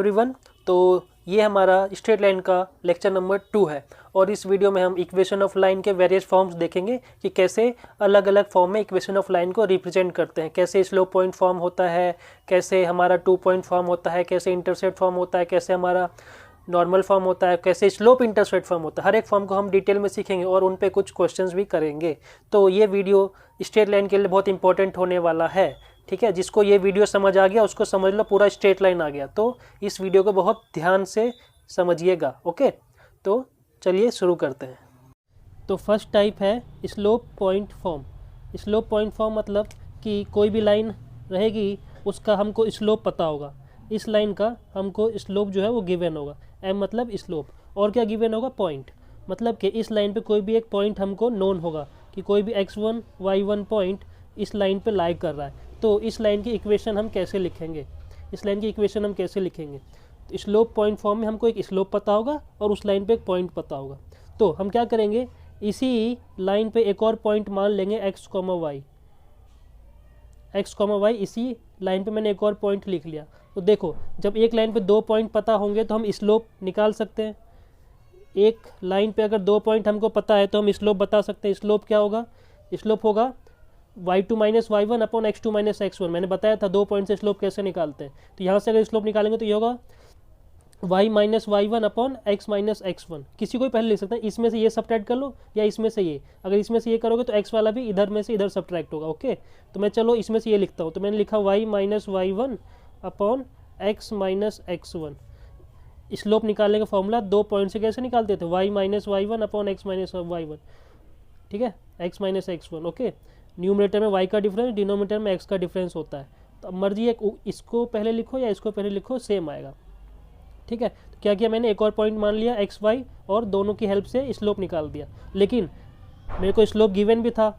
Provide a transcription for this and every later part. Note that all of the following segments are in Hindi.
एवरीवन। तो ये हमारा स्ट्रेट लाइन का लेक्चर नंबर 2 है और इस वीडियो में हम इक्वेशन ऑफ लाइन के वेरियस फॉर्म्स देखेंगे कि कैसे अलग अलग फॉर्म में इक्वेशन ऑफ लाइन को रिप्रेजेंट करते हैं। कैसे स्लोप पॉइंट फॉर्म होता है, कैसे हमारा 2 पॉइंट फॉर्म होता है, कैसे इंटरसेप्ट फॉर्म होता है, कैसे हमारा नॉर्मल फॉर्म होता है, कैसे स्लोप इंटरसेप्ट फॉर्म होता है। हर एक फॉर्म को हम डिटेल में सीखेंगे और उन पे कुछ क्वेश्चंस भी करेंगे। तो ये वीडियो स्ट्रेट लाइन के लिए बहुत इंपॉर्टेंट होने वाला है। ठीक है, जिसको ये वीडियो समझ आ गया उसको समझ लो पूरा स्ट्रेट लाइन आ गया। तो इस वीडियो को बहुत ध्यान से समझिएगा। ओके, तो चलिए शुरू करते हैं। तो फर्स्ट टाइप है slope point form. Slope point form मतलब कि कोई भी लाइन रहेगी उसका हमको स्लोप पता होगा। इस लाइन का हमको स्लोप जो है वो गिवन होगा। एम मतलब स्लोप, और क्या गिवन होगा, पॉइंट। मतलब कि इस लाइन पे कोई भी एक पॉइंट हमको नोन होगा कि कोई भी x1 y1 पॉइंट इस लाइन पे लाई कर रहा है। तो इस लाइन की इक्वेशन हम कैसे लिखेंगे, तो स्लोप पॉइंट फॉर्म में हमको एक स्लोप पता होगा और उस लाइन पे एक पॉइंट पता होगा। तो हम क्या करेंगे, इसी लाइन पे एक और पॉइंट मान लेंगे x, y, इसी लाइन पे मैंने एक और पॉइंट लिख लिया। तो देखो, जब एक लाइन पे 2 पॉइंट पता होंगे तो हम स्लोप निकाल सकते हैं। एक लाइन पे अगर 2 पॉइंट हमको पता है तो हम स्लोप बता सकते हैं। स्लोप क्या होगा, स्लोप होगा y2 minus y1 upon x2 minus x1। मैंने बताया था 2 पॉइंट से स्लोप कैसे निकालते हैं। तो यहाँ से अगर स्लोप निकालेंगे तो ये होगा y minus y1 upon x minus x1। किसी को भी पहले लिख सकते हैं, इसमें से ये सब्ट्रैक्ट कर लो या इसमें से ये। अगर इसमें से ये करोगे तो x वाला भी इधर में से इधर सब्ट्रैक्ट होगा। ओके, तो मैं चलो इसमें से ये लिखता हूँ। तो मैंने लिखा y minus y1 upon x minus x1। Slope निकालने का फॉर्मूला 2 पॉइंट से कैसे निकालते थे, y minus y1 upon x minus y1। ठीक है, x minus x1। Okay, numerator में y का डिफरेंस, डिनोमिनेटर में x का डिफरेंस होता है। तो अब मर्जी है इसको पहले लिखो या इसको पहले लिखो, सेम आएगा। ठीक है, तो क्या किया मैंने, एक और पॉइंट मान लिया x y और दोनों की हेल्प से स्लोप निकाल दिया। लेकिन मेरे को स्लोप गिवन भी था,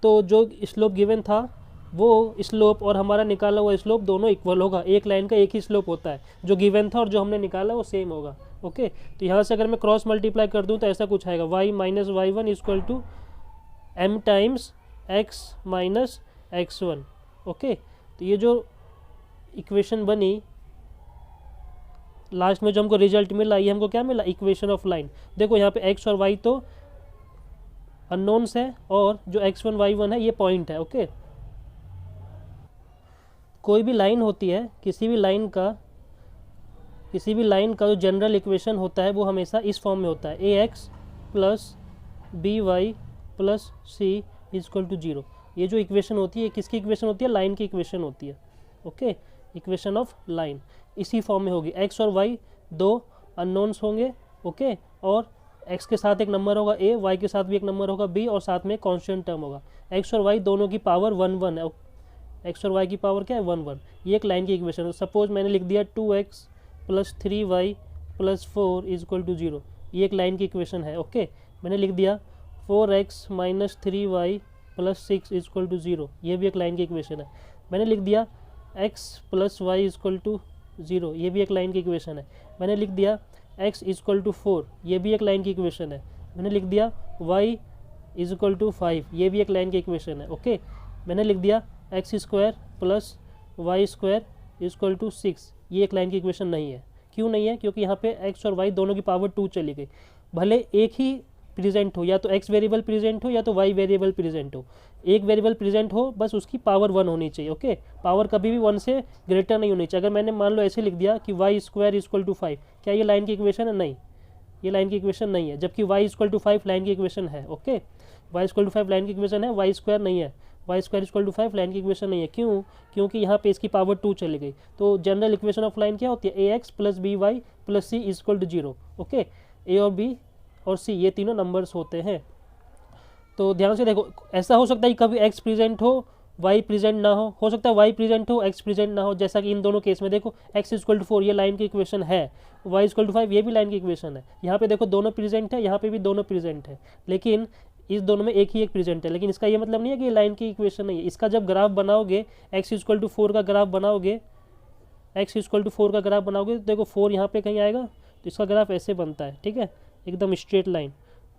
तो जो स्लोप गिवन था वो स्लोप और हमारा निकाला हुआ स्लोप दोनों इक्वल होगा। एक लाइन का एक ही स्लोप होता है, जो गिवन था और जो हमने निकाला वो सेम होगा। ओके, तो यहाँ से अगर मैं क्रॉस मल्टीप्लाई कर दूँ तो ऐसा कुछ आएगा, y minus y1 equal to m times x minus x1। Okay, तो ये जो इक्वेशन बनी लास्ट में जो हमको रिजल्ट मिला, ये हमको क्या मिला, इक्वेशन ऑफ लाइन। देखो यहाँ पे x और y तो अननोन्स है और जो x1 y1 है ये पॉइंट है। ओके, कोई भी लाइन होती है, किसी भी लाइन का जो जनरल इक्वेशन होता है वो हमेशा इस फॉर्म में होता है, ax plus by plus c equal to 0। ये जो इक्वेशन होती है किसकी इक्वेशन होती है, लाइन की इक्वेशन होती है। ओके, इक्वेशन ऑफ लाइन इसी फॉर्म में होगी। x और y दो अननोन्स होंगे। ओके, और x के साथ एक नंबर होगा a, y के साथ भी एक नंबर होगा b और साथ में कॉन्स्टेंट टर्म होगा। x और y दोनों की पावर 1 1 है। x और y की पावर क्या है, 1 1। ये एक लाइन की इक्वेशन है। सपोज मैंने लिख दिया 2x plus 3y plus 4 equal to 0। ये एक लाइन की इक्वेशन है। ओके, मैंने लिख दिया 4x minus 3y plus 6 equal to 0। ये भी एक लाइन की इक्वेशन है। मैंने लिख दिया x plus y equal to 0। ये भी एक लाइन की इक्वेशन है। मैंने लिख दिया x इक्वल टू 4। ये भी एक लाइन की इक्वेशन है। मैंने लिख दिया y इक्वल टू 5। ये भी एक लाइन की इक्वेशन है। ओके, मैंने लिख दिया x square plus y square equal to 6। ये एक लाइन की इक्वेशन नहीं है। क्यों नहीं है, क्योंकि यहाँ पे x और y दोनों की पावर 2 चली गई। भले एक ही प्रेजेंट हो, या तो x वेरिएबल प्रेजेंट हो या तो y वेरिएबल प्रेजेंट हो। एक वेरिएबल प्रेजेंट हो, बस उसकी पावर 1 होनी चाहिए। ओके, पावर कभी भी 1 से ग्रेटर नहीं होनी चाहिए। अगर मैंने मान लो ऐसे लिख दिया कि y स्क्वायर इक्वल टू 5, क्या ये लाइन की इक्वेशन है, नहीं, ये लाइन की इक्वेशन नहीं है। जबकि y इक्वल टू 5 लाइन की इक्वेशन है। Okay, y equal to 5 line की इक्वेशन है, y स्क्वायर नहीं है। y square equal to 5 line की इक्वेशन नहीं है। क्यों, क्योंकि यहाँ पे इसकी पावर 2 चली गई। तो जनरल इक्वेशन ऑफ लाइन क्या होती है, ax plus by plus c equal to 0। Okay, a और b और c ये तीनों नंबर्स होते हैं। तो ध्यान से देखो, ऐसा हो सकता है कि कभी x प्रेजेंट हो y प्रेजेंट ना हो सकता है y प्रेजेंट हो x प्रेजेंट ना हो। जैसा कि इन दोनों केस में देखो, x इक्वल टू 4 ये लाइन की इक्वेशन है, y इक्वल टू 5 ये भी लाइन की इक्वेशन है। यहाँ पे देखो दोनों प्रेजेंट है, यहाँ पे भी दोनों प्रेजेंट है, लेकिन इस दोनों में एक ही एक प्रेजेंट है। लेकिन इसका ये मतलब नहीं है कि ये लाइन की इक्वेशन नहीं है। इसका जब ग्राफ बनाओगे, x इक्वल टू 4 का ग्राफ बनाओगे, x इक्वल टू 4 का ग्राफ बनाओगे तो देखो 4 यहाँ पे कहीं आएगा, तो इसका ग्राफ ऐसे बनता है। ठीक है, एकदम straight line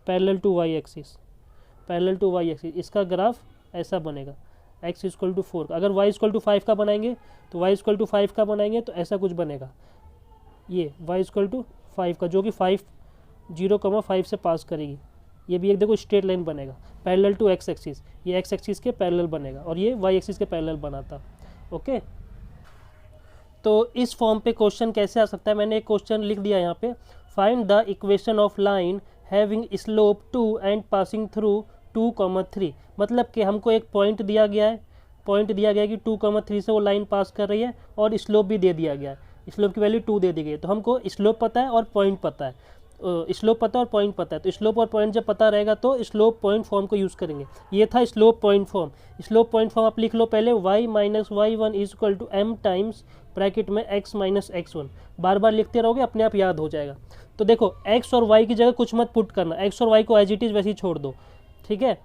parallel to y axis, इसका ग्राफ ऐसा बनेगा, x इक्वल टू 4 का। अगर y इक्वल टू 5 का बनाएंगे तो y इक्वल टू 5 का बनाएंगे तो ऐसा कुछ बनेगा। ये y इक्वल टू 5 का, जो कि 5 0,5 से पास करेगी। ये भी एक देखो स्ट्रेट लाइन बनेगा पैरेलल टू एक्स एक्सिस, ये एक्स एक्सिस के पैरेलल बनेगा और ये वाई एक्सिस के पैरेलल बनाता। ओके, तो इस फॉर्म पे क्वेश्चन कैसे आ सकता है, मैंने एक क्वेश्चन लिख दिया यहाँ पे, find the equation of line having slope 2 and passing through 2,3। मतलब कि हमको एक पॉइंट दिया गया है, पॉइंट दिया गया है कि 2,3 से वो लाइन पास कर रही है और स्लोप भी दे दिया गया है, स्लोप की वैल्यू 2 दे दी गई है। तो हमको स्लोप पता है और पॉइंट पता है, स्लोप पता है और पॉइंट पता है। तो स्लोप और पॉइंट जब पता रहेगा तो स्लोप पॉइंट फॉर्म को यूज़ करेंगे। ये था slope point form. Slope point form आप लिख लो पहले, y minus Y one is equal to M times bracket में x माइनस x1। बार बार लिखते रहोगे अपने आप याद हो जाएगा। तो देखो x और y की जगह कुछ मत पुट करना, x और y को एज इट इज़ वैसे ही छोड़ दो, ठीक है,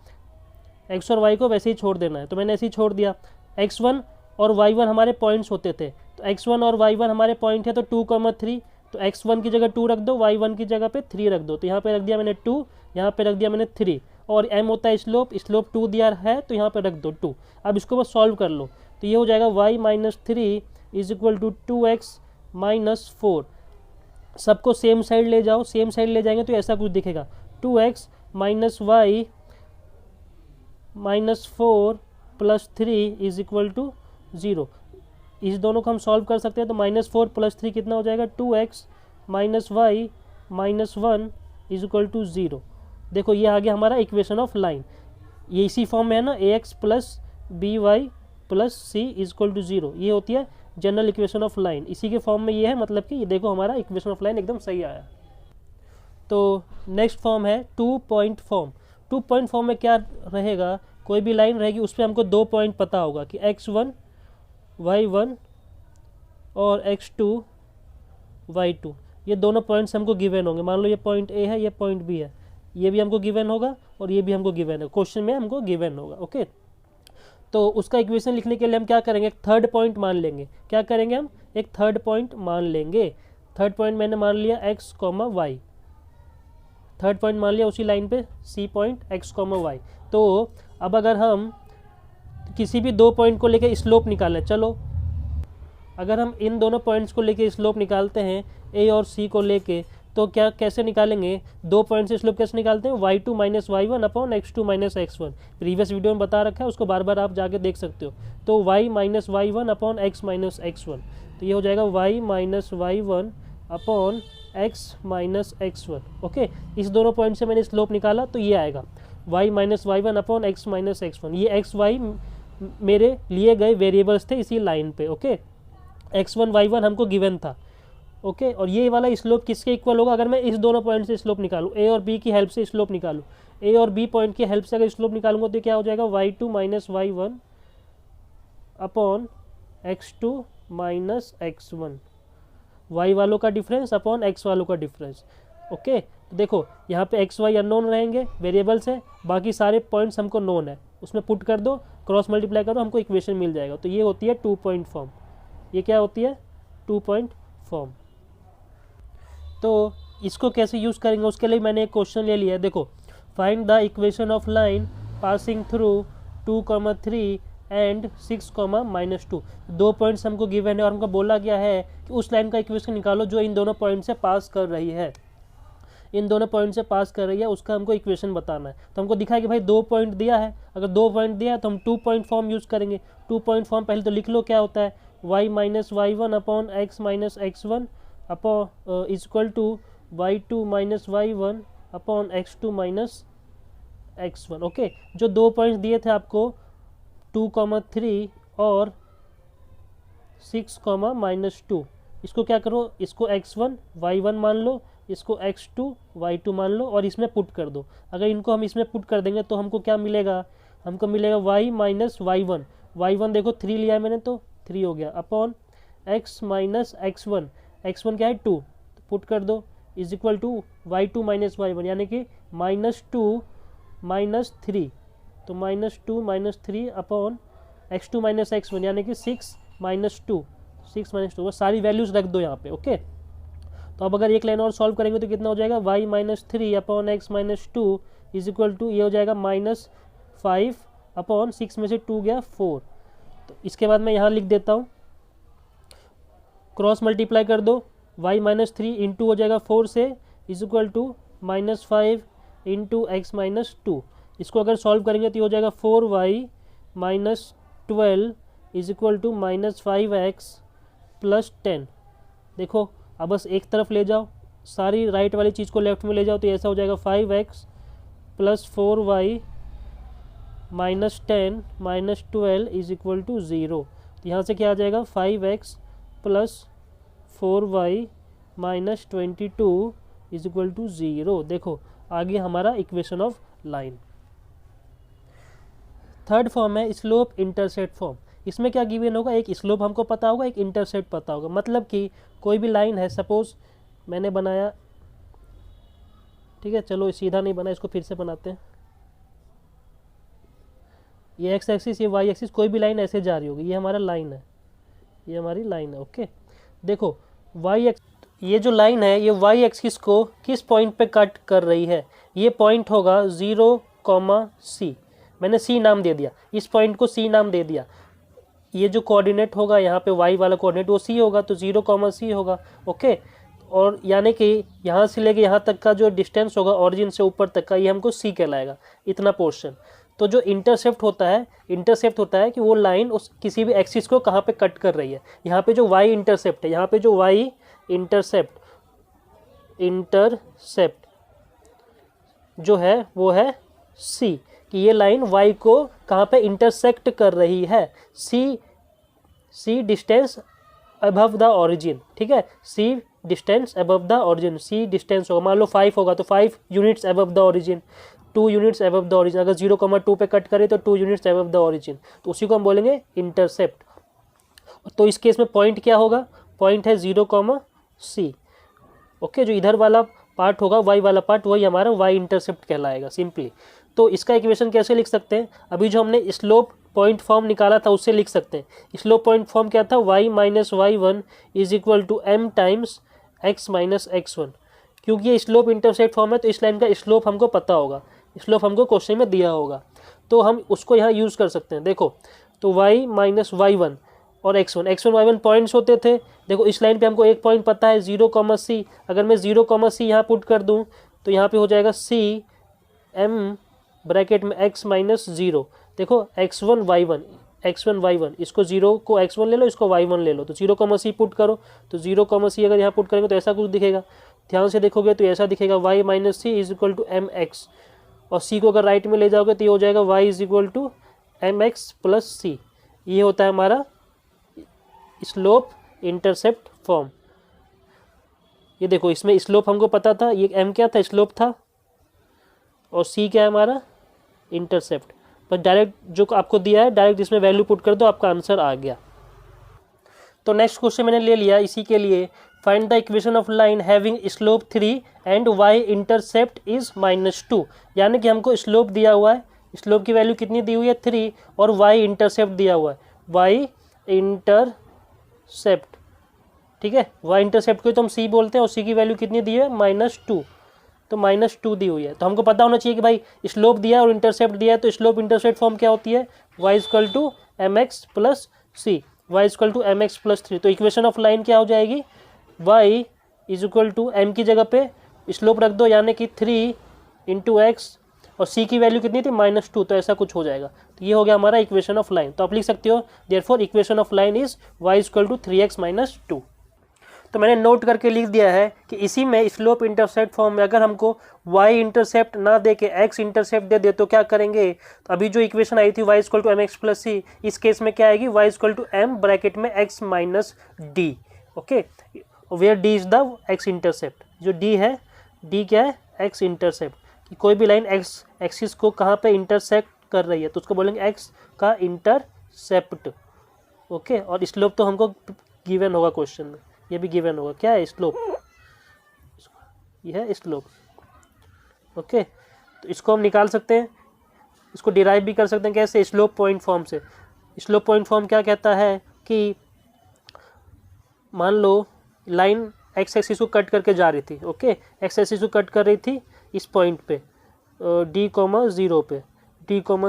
x और y को वैसे ही छोड़ देना है। तो मैंने ऐसे ही छोड़ दिया। x1 और y1 हमारे पॉइंट्स होते थे, तो x1 और y1 हमारे पॉइंट है, तो 2,3, तो x1 की जगह 2 रख दो, y1 की जगह पे 3 रख दो। तो यहाँ पे रख दिया मैंने 2, यहाँ पे रख दिया मैंने 3, और m होता है स्लोप, स्लोप 2 दिया है तो यहाँ पे रख दो 2। अब इसको बस सॉल्व कर लो, तो ये हो जाएगा y minus 3 is equal to 2x minus 4। सबको सेम साइड ले जाओ, सेम साइड ले जाएंगे तो ऐसा कुछ दिखेगा, 2x minus Y minus 4 plus 3 is equal to 0। इस दोनों को हम सॉल्व कर सकते हैं, तो -4 + 3 कितना हो जाएगा, 2x minus Y minus 1 is equal to 0। देखो ये आ गया हमारा इक्वेशन ऑफ लाइन, ये इसी फॉर्म में है ना, ax plus B Y plus C is equal to 0। ये होती है जनरल इक्वेशन ऑफ लाइन, इसी के फॉर्म में ये है, मतलब कि ये देखो हमारा इक्वेशन ऑफ लाइन एकदम सही आया। तो नेक्स्ट फॉर्म है 2 पॉइंट फॉर्म। 2 पॉइंट फॉर्म में क्या रहेगा, कोई भी लाइन रहेगी उस पर हमको 2 पॉइंट पता होगा कि x1 y1 और x2 y2, ये दोनों पॉइंट्स हमको गिवन होंगे। मान लो ये पॉइंट A है, ये पॉइंट B है, ये भी हमको गिवन होगा और ये भी हमको गिवन है, क्वेश्चन में हमको गिवन होगा। ओके, तो उसका इक्वेशन लिखने के लिए हम क्या करेंगे, एक थर्ड पॉइंट मान लेंगे। क्या करेंगे हम, एक थर्ड पॉइंट मान लेंगे। थर्ड पॉइंट मैंने मान लिया x, y, थर्ड पॉइंट मान लिया उसी लाइन पे C पॉइंट x, y। तो अब अगर हम किसी भी 2 पॉइंट को लेके स्लोप निकालें, चलो अगर हम इन दोनों पॉइंट्स को लेके स्लोप निकालते हैं A और C को लेके, तो क्या कैसे निकालेंगे, 2 पॉइंट से स्लोप कैसे निकालते हैं, y2 minus y1 upon x2 minus x1। Previous video में बता रखा है, उसको बार बार आप जाके देख सकते हो। तो y minus y1 upon x minus x1, तो ये हो जाएगा y minus y1 upon x minus x1। Okay, इस दोनों पॉइंट से मैंने स्लोप निकाला तो ये आएगा y minus y1 upon x minus x1। ये x y मेरे लिए गए वेरिएबल्स थे इसी लाइन पे। ओके, x1 y1 हमको गिवन था। ओके, और ये वाला स्लोप किसके इक्वल होगा, अगर मैं इस दोनों पॉइंट से स्लोप निकालूं, ए और बी की हेल्प से स्लोप निकालूं, ए और बी पॉइंट की हेल्प से अगर स्लोप निकालूंगा तो क्या हो जाएगा, y2 minus y1 upon x2 minus x1, y वालों का डिफरेंस अपॉन x वालों का डिफरेंस। ओके, तो देखो यहाँ पे x y अननोन रहेंगे वेरिएबल्स है, बाकी सारे पॉइंट्स हमको नोन है, उसमें पुट कर दो, क्रॉस मल्टीप्लाई करो, हमको इक्वेशन मिल जाएगा। तो ये होती है 2 पॉइंट फॉर्म। ये क्या होती है, 2 पॉइंट फॉर्म। तो इसको कैसे यूज़ करेंगे, उसके लिए मैंने एक क्वेश्चन ले लिया है। देखो, find the equation of line passing through 2,3 and 6,-2। 2 points हमको गिवन है और हमको बोला गया है कि उस लाइन का इक्वेशन निकालो जो इन दोनों पॉइंट से पास कर रही है, इन दोनों पॉइंट से पास कर रही है, उसका हमको इक्वेशन बताना है। तो हमको दिखा है कि भाई 2 पॉइंट दिया है, अगर 2 पॉइंट दिया है तो हम 2 पॉइंट फॉर्म यूज़ करेंगे। 2 पॉइंट फॉर्म पहले तो लिख लो, क्या होता है, y minus y1 upon x minus x1 upon is equal to y2 minus y1 upon x2 minus x1। Okay, जो 2 पॉइंट्स दिए थे आपको 2,3 और 6,-2, इसको क्या करो, इसको x1 y1 मान लो, इसको x2 y2 मान लो और इसमें पुट कर दो। अगर इनको हम इसमें पुट कर देंगे तो हमको क्या मिलेगा, हमको मिलेगा y माइनस y1, y1 देखो 3 लिया है मैंने तो 3 हो गया, upon x minus x1, x1 क्या है 2, तो पुट कर दो, is equal to y2 minus y1, यानी कि -2 माइनस 3, तो -2 minus 3 upon x2 minus x1, यानी कि 6 माइनस 2, 6 माइनस 2, बस सारी वैल्यूज़ रख दो यहाँ पे। ओके, तो अब अगर एक लाइन और सॉल्व करेंगे तो कितना हो जाएगा, y minus 3 upon x minus 2 is equal to, ये हो जाएगा -5 अपॉन 6 में से 2 गया 4। तो इसके बाद मैं यहाँ लिख देता हूँ, क्रॉस मल्टीप्लाई कर दो, वाई माइनस 3 इंटू हो जाएगा 4 से is equal to -5 into x minus 2। इसको अगर सॉल्व करेंगे तो हो जाएगा 4y minus 12 is equal to -5x plus 10। देखो अब बस एक तरफ ले जाओ, सारी राइट वाली चीज़ को लेफ्ट में ले जाओ तो ऐसा हो जाएगा 5x plus 4y minus 10 minus 12 is equal to 0। तो यहाँ से क्या आ जाएगा 5x plus 4y minus 22 is equal to 0। देखो आगे हमारा equation of line. Third form है स्लोप इंटरसेप्ट फॉर्म। इसमें क्या गिवन होगा, एक स्लोप हमको पता होगा, एक इंटरसेप्ट पता होगा। मतलब कि कोई भी लाइन है, सपोज मैंने बनाया, ठीक है, चलो सीधा नहीं बना, इसको फिर से बनाते हैं। ये एक्स एक्सिस, ये वाई एक्सिस, कोई भी लाइन ऐसे जा रही होगी, ये हमारा लाइन है, ये हमारी लाइन है। ओके, देखो वाई एक्स, ये जो लाइन है ये वाई एक्सिस को किस पॉइंट पे कट कर रही है, ये पॉइंट होगा 0, मैंने सी नाम दे दिया, इस पॉइंट को सी नाम दे दिया। ये जो कोऑर्डिनेट होगा यहाँ पे वाई वाला कोऑर्डिनेट वो सी होगा, तो 0, होगा। ओके, और यानी कि यहाँ से लेके यहाँ तक का जो डिस्टेंस होगा ऑरिजिन से ऊपर तक का, ये हमको सी कहलाएगा, इतना पोर्शन। तो जो इंटरसेप्ट होता है कि वो लाइन उस किसी भी एक्सिस को कहाँ पे कट कर रही है। यहाँ पे जो वाई इंटरसेप्ट है, यहाँ पे जो वाई इंटरसेप्ट जो है वो है सी, कि ये लाइन y को कहाँ पे इंटरसेक्ट कर रही है, C distance above the origin. ठीक है, C distance above the origin, C distance होगा, मान लो 5 होगा तो 5 units above the origin, 2 units above the origin. अगर 0,2 पे कट करें तो 2 यूनिट्स अबव द ओरिजिन, तो उसी को हम बोलेंगे इंटरसेप्ट। तो इस केस में पॉइंट क्या होगा, पॉइंट है 0, ओके, जो इधर वाला पार्ट होगा y वाला पार्ट, वही हमारा y इंटरसेप्ट कहलाएगा सिंपली। तो इसका इक्वेशन कैसे लिख सकते हैं, अभी जो हमने स्लोप पॉइंट फॉर्म निकाला था उससे लिख सकते हैं। स्लोप पॉइंट फॉर्म क्या था, y minus y1 is equal to m times x minus x1। क्योंकि ये स्लोप इंटरसेप्ट फॉर्म है तो इस लाइन का स्लोप हमको पता होगा, स्लोप हमको क्वेश्चन में दिया होगा, तो हम उसको यहाँ यूज़ कर सकते हैं। देखो तो y माइनस y1 और x1 y1 पॉइंट्स होते थे। देखो इस लाइन पे हमको एक पॉइंट पता है 0, अगर मैं 0, यहाँ पुट कर दूँ तो यहाँ पे हो जाएगा c m ब्रैकेट में x माइनस 0। देखो x1 y1, इसको 0 को x1 ले लो, इसको y1 ले लो, तो 0, पुट करो, तो 0, अगर यहाँ पुट करेंगे तो ऐसा कुछ दिखेगा। ध्यान से देखोगे तो ऐसा दिखेगा y minus c is equal to M x, और c को अगर राइट में ले जाओगे तो ये हो जाएगा y is equal to M x plus C. ये होता है हमारा स्लोप इंटरसेप्ट फॉर्म। ये देखो इसमें स्लोप हमको पता था, ये m क्या था, स्लोप था, और c क्या है हमारा इंटरसेप्ट। पर डायरेक्ट जो आपको दिया है डायरेक्ट इसमें वैल्यू पुट कर दो, आपका आंसर आ गया। तो नेक्स्ट क्वेश्चन मैंने ले लिया इसी के लिए, find the equation of line having slope 3 and y intercept is -2। यानी कि हमको स्लोप दिया हुआ है, स्लोप की वैल्यू कितनी दी हुई है 3, और y इंटरसेप्ट दिया हुआ है, y इंटरसेप्ट। ठीक है, y इंटरसेप्ट को तो हम c बोलते हैं, और c की वैल्यू कितनी दी है -2, तो -2 दी हुई है। तो हमको पता होना चाहिए कि भाई स्लोप दिया है और इंटरसेप्ट दिया है, तो स्लोप इंटरसेप्ट फॉर्म क्या होती है, y equal to M x plus c, y equal to M x plus 3। तो इक्वेशन ऑफ लाइन क्या हो जाएगी, y is equal to m की जगह पे स्लोप रख दो, यानी कि 3 इंटू एक्स, और c की वैल्यू कितनी थी -2, तो ऐसा कुछ हो जाएगा। तो ये हो गया हमारा इक्वेशन ऑफ लाइन। तो आप लिख सकते हो therefore equation of line is y equal to 3x minus 2। तो मैंने नोट करके लिख दिया है कि इसी में स्लोप इंटरसेप्ट फॉर्म में अगर हमको y इंटरसेप्ट ना दे के x इंटरसेप्ट दे दे तो क्या करेंगे, तो अभी जो इक्वेशन आई थी y equal to M x plus C, इस केस में क्या आएगी y equal to M bracket में x minus D. Okay, where d is the x intercept, जो d है, d क्या है, x इंटरसेप्ट, कि कोई भी लाइन x एक्सिस को कहाँ पे इंटरसेक्ट कर रही है तो उसको बोलेंगे x का इंटरसेप्ट। ओके, और स्लोप तो हमको गिवन होगा क्वेश्चन में, ये भी गिवन होगा, क्या है स्लोप, ये है स्लोप। ओके, तो इसको हम निकाल सकते हैं, इसको डिराइव भी कर सकते हैं कैसे, स्लोप पॉइंट फॉर्म से। स्लोप पॉइंट फॉर्म क्या कहता है कि मान लो लाइन एक्स एक्सिस को कट करके जा रही थी, ओके, एक्स एक्सिस को कट कर रही थी इस पॉइंट पे d,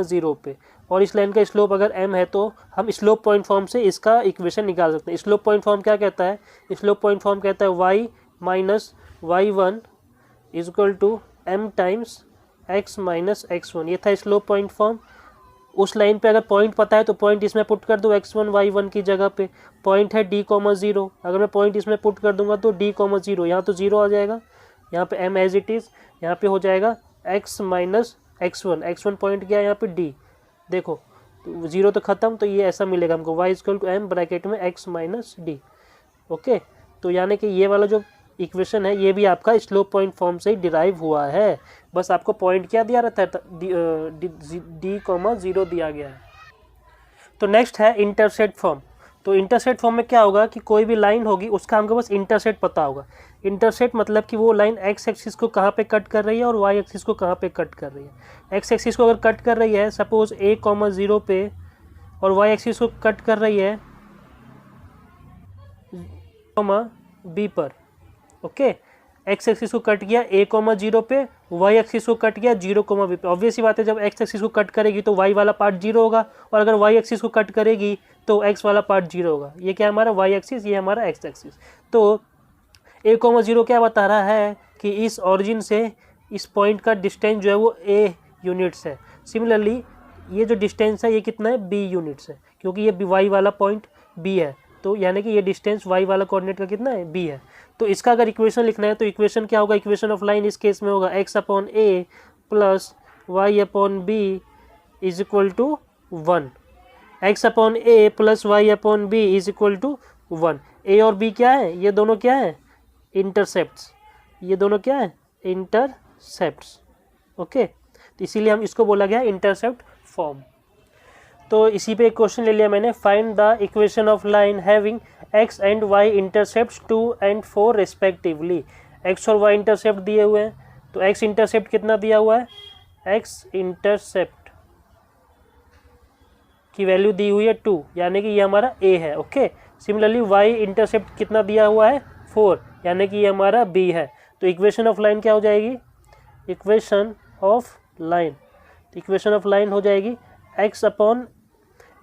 0 पे, और इस लाइन का स्लोप अगर m है तो हम स्लोप पॉइंट फॉर्म से इसका इक्वेशन निकाल सकते हैं। स्लोप पॉइंट फॉर्म क्या कहता है? स्लोप पॉइंट फॉर्म कहता है y minus y1 is equal to m times x minus x1। ये था स्लोप पॉइंट फॉर्म। उस लाइन पे अगर पॉइंट पता है तो पॉइंट इसमें पुट कर दो x1 y1 की जगह पे। पॉइंट है d,0। अगर मैं पॉइंट इसमें पुट कर दूंगा तो d,0, यहाँ तो 0 आ जाएगा, यहाँ पे m एज इट इज़, यहाँ पे हो जाएगा x minus x1। x1 point क्या है यहाँ पे d, देखो तो 0 तो ख़त्म, तो ये ऐसा मिलेगा हमको y equal to m bracket में x माइनस d। ओके, तो यानी कि ये वाला जो इक्वेशन है ये भी आपका स्लोप पॉइंट फॉर्म से ही डिराइव हुआ है। बस आपको पॉइंट क्या दिया रहता है? d,0 दिया गया है। तो नेक्स्ट है इंटरसेप्ट फॉर्म। तो इंटरसेप्ट फॉर्म में क्या होगा कि कोई भी लाइन होगी उसका हमको बस इंटरसेप्ट पता होगा। इंटरसेप्ट मतलब कि वो लाइन एक्स एक्सिस को कहाँ पे कट कर रही है और वाई एक्सिस को कहाँ पे कट कर रही है। एक्स एक्सिस को अगर कट कर रही है सपोज a,0 पे, और वाई एक्सिस को कट कर रही है b पर। ओके, एक्स एक्सिस को कट किया a,0 पे, वाई एक्सिस को कट किया 0, b पे। ऑब्वियस ही बात है, जब एक्स एक्सिस को कट करेगी तो वाई वाला पार्ट 0 होगा, और अगर वाई एक्सिस को कट करेगी तो एक्स वाला पार्ट 0 होगा। ये क्या है हमारा वाई एक्सिस, ये हमारा एक्स एक्सिस। तो a,0 क्या बता रहा है कि इस ऑरिजिन से इस पॉइंट का डिस्टेंस जो है वो a यूनिट्स है। सिमिलरली ये जो डिस्टेंस है ये कितना है? b यूनिट्स है, क्योंकि ये y वाला पॉइंट b है, तो यानी कि ये डिस्टेंस y वाला कोऑर्डिनेट का कितना है? b है। तो इसका अगर इक्वेशन लिखना है तो इक्वेशन क्या होगा? इक्वेशन ऑफ लाइन इस केस में होगा x upon a plus y upon b is equal to 1। x upon a plus y upon b is equal to 1। a और b क्या है? ये दोनों क्या है? इंटरसेप्ट्स। ये दोनों क्या है? इंटरसेप्ट्स। ओके, तो इसीलिए हम इसको बोला गया इंटरसेप्ट फॉर्म। तो इसी पे एक क्वेश्चन ले लिया मैंने, find the equation of line having x and y intercepts 2 and 4 respectively. x और y इंटरसेप्ट दिए हुए हैं, तो x इंटरसेप्ट कितना दिया हुआ है? x इंटरसेप्ट की वैल्यू दी हुई है 2, यानी कि ये हमारा a है। ओके, सिमिलरली y इंटरसेप्ट कितना दिया हुआ है? 4, यानी कि ये हमारा b है। तो इक्वेशन ऑफ लाइन क्या हो जाएगी? इक्वेशन ऑफ लाइन, तो इक्वेशन ऑफ लाइन हो जाएगी x अपॉन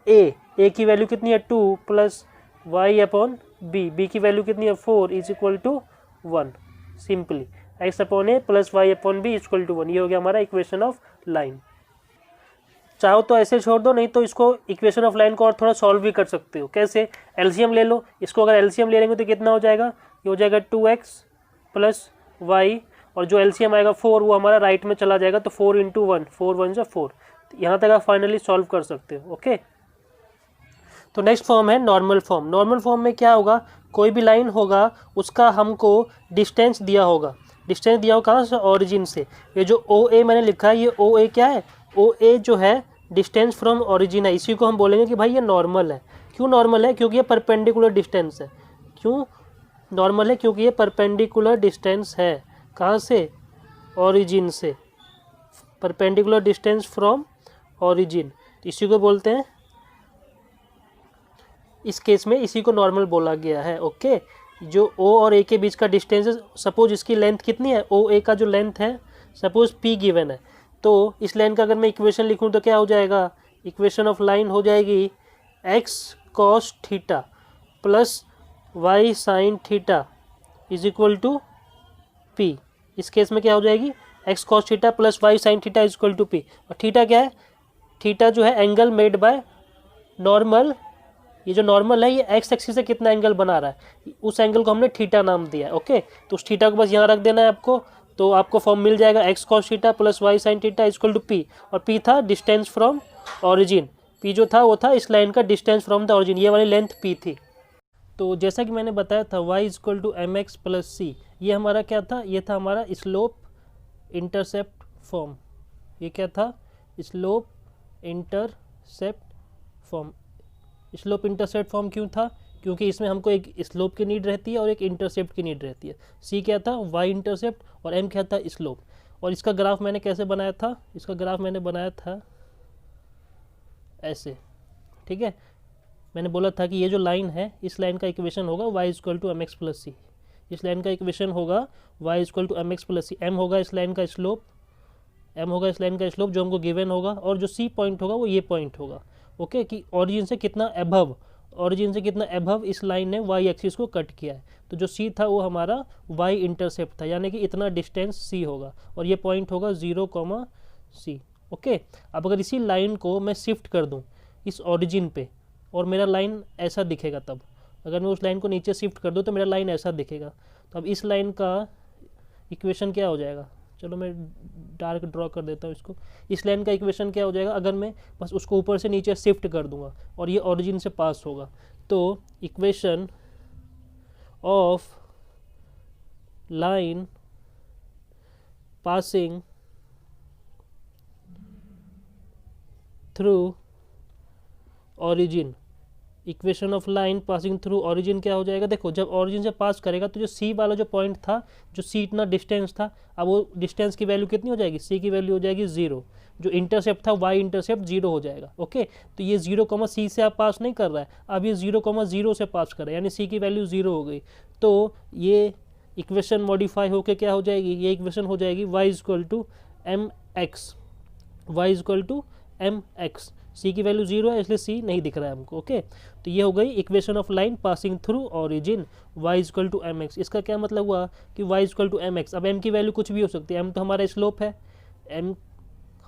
a की वैल्यू कितनी है? 2 प्लस y अपॉन b की वैल्यू कितनी है? 4 is equal to 1। Simply x upon a plus y upon b equal to 1, ये हो गया हमारा इक्वेशन ऑफ लाइन। चाहो तो ऐसे छोड़ दो, नहीं तो इसको इक्वेशन ऑफ लाइन को और थोड़ा सॉल्व भी कर सकते हो। कैसे? एलसीएम ले लो। इसको अगर एलसीएम ले लेंगे तो कितना हो जाएगा? ये हो जाएगा 2x प्लस y, और जो एलसीएम आएगा 4 वो हमारा राइट में चला जाएगा, तो 4 इंटू 1, 4 1 जा 4। यहाँ तक आप फाइनली सॉल्व कर सकते हो। ओके, तो नेक्स्ट फॉर्म है नॉर्मल फॉर्म। नॉर्मल फॉर्म में क्या होगा? कोई भी लाइन होगा उसका हमको डिस्टेंस दिया होगा। डिस्टेंस दिया होगा कहाँ से? ऑरिजिन से। ये जो OA मैंने लिखा है, ये OA क्या है? OA जो है डिस्टेंस फ्रॉम ऑरिजिन है, इसी को हम बोलेंगे कि भाई ये नॉर्मल है। क्यों नॉर्मल है? क्योंकि ये परपेंडिकुलर डिस्टेंस है। क्यों नॉर्मल है? क्योंकि ये परपेंडिकुलर डिस्टेंस है। कहाँ से? ऑरिजिन से। परपेंडिकुलर डिस्टेंस फ्रॉम ऑरिजिन, इसी को बोलते हैं, इस केस में इसी को नॉर्मल बोला गया है। ओके, जो O और A के बीच का डिस्टेंस है, सपोज इसकी लेंथ कितनी है? OA का जो लेंथ है सपोज P गिवन है, तो इस लाइन का अगर मैं इक्वेशन लिखूं तो क्या हो जाएगा? इक्वेशन ऑफ लाइन हो जाएगी x cos theta plus y sin theta is equal to P। इस केस में क्या हो जाएगी? x cos theta plus y sin theta is equal to P। और थीटा क्या है? थीटा जो है एंगल मेड बाय नॉर्मल। ये जो नॉर्मल है ये एक्स एक्सिस से कितना एंगल बना रहा है, उस एंगल को हमने थीटा नाम दिया है। ओके, तो उस थीटा को बस यहाँ रख देना है आपको, तो आपको फॉर्म मिल जाएगा x cos theta plus y sin theta equal to P। और P था डिस्टेंस फ्रॉम ऑरिजिन। P जो था वो था इस लाइन का डिस्टेंस फ्रॉम द ऑरिजिन, ये वाली लेंथ P थी। तो जैसा कि मैंने बताया था y equal to mx plus c, ये हमारा क्या था? ये था हमारा स्लोप इंटरसेप्ट फॉर्म। ये क्या था? Slope intercept form. Slope intercept form क्यों था? क्योंकि इसमें हमको एक स्लोप की नीड रहती है और एक इंटरसेप्ट की नीड रहती है। सी क्या था? वाई इंटरसेप्ट, और एम क्या था? स्लोप। और इसका ग्राफ मैंने कैसे बनाया था? इसका ग्राफ मैंने बनाया था ऐसे, ठीक है। मैंने बोला था कि ये जो लाइन है इस लाइन का इक्वेशन होगा Y equal to M x plus C. इस लाइन का इक्वेशन होगा Y equal to M x plus C. M होगा इस लाइन का स्लोप, m होगा इस लाइन का स्लोप जो हमको गिवन होगा, और जो c पॉइंट होगा वो ये पॉइंट होगा। ओके, कि ऑरिजिन से कितना अबव, ऑरिजिन से कितना अबव इस लाइन ने y एक्सिस को कट किया है। तो जो c था वो हमारा y इंटरसेप्ट था, यानी कि इतना डिस्टेंस c होगा, और ये पॉइंट होगा 0, c। ओके, अब अगर इसी लाइन को मैं शिफ्ट कर दूं इस ऑरिजिन पे, और मेरा लाइन ऐसा दिखेगा, तब अगर मैं उस लाइन को नीचे शिफ्ट कर दूं तो मेरा लाइन ऐसा दिखेगा। तो अब इस लाइन का इक्वेशन क्या हो जाएगा, चलो मैं डार्क ड्रॉ कर देता हूँ इसको। इस लाइन का इक्वेशन क्या हो जाएगा, अगर मैं बस उसको ऊपर से नीचे शिफ्ट कर दूंगा और ये ऑरिजिन से पास होगा, तो equation of line passing through origin, equation of line passing through origin क्या हो जाएगा, देखो जब ऑरिजिन से पास करेगा तो जो सी वाला जो पॉइंट था, जो सी इतना डिस्टेंस था, अब वो डिस्टेंस की वैल्यू कितनी हो जाएगी, सी की वैल्यू हो जाएगी 0, जो इंटरसेप्ट था वाई इंटरसेप्ट 0 हो जाएगा। ओके, तो ये 0, सी से आप पास नहीं कर रहा है, अब ये 0, से पास कर रहा है, यानी सी की वैल्यू 0 हो गई। तो ये इक्वेशन मॉडिफाई होकर क्या हो जाएगी, ये इक्वेशन हो जाएगी Y equal to M X, Y equal to M X. C की वैल्यू 0 है इसलिए सी नहीं दिख रहा है हमको। ओके, तो ये हो गई equation of line passing through origin y equal to M x. इसका क्या मतलब हुआ कि y equal to M x. अब m की वैल्यू कुछ भी हो सकती है, m तो हमारा स्लोप है, m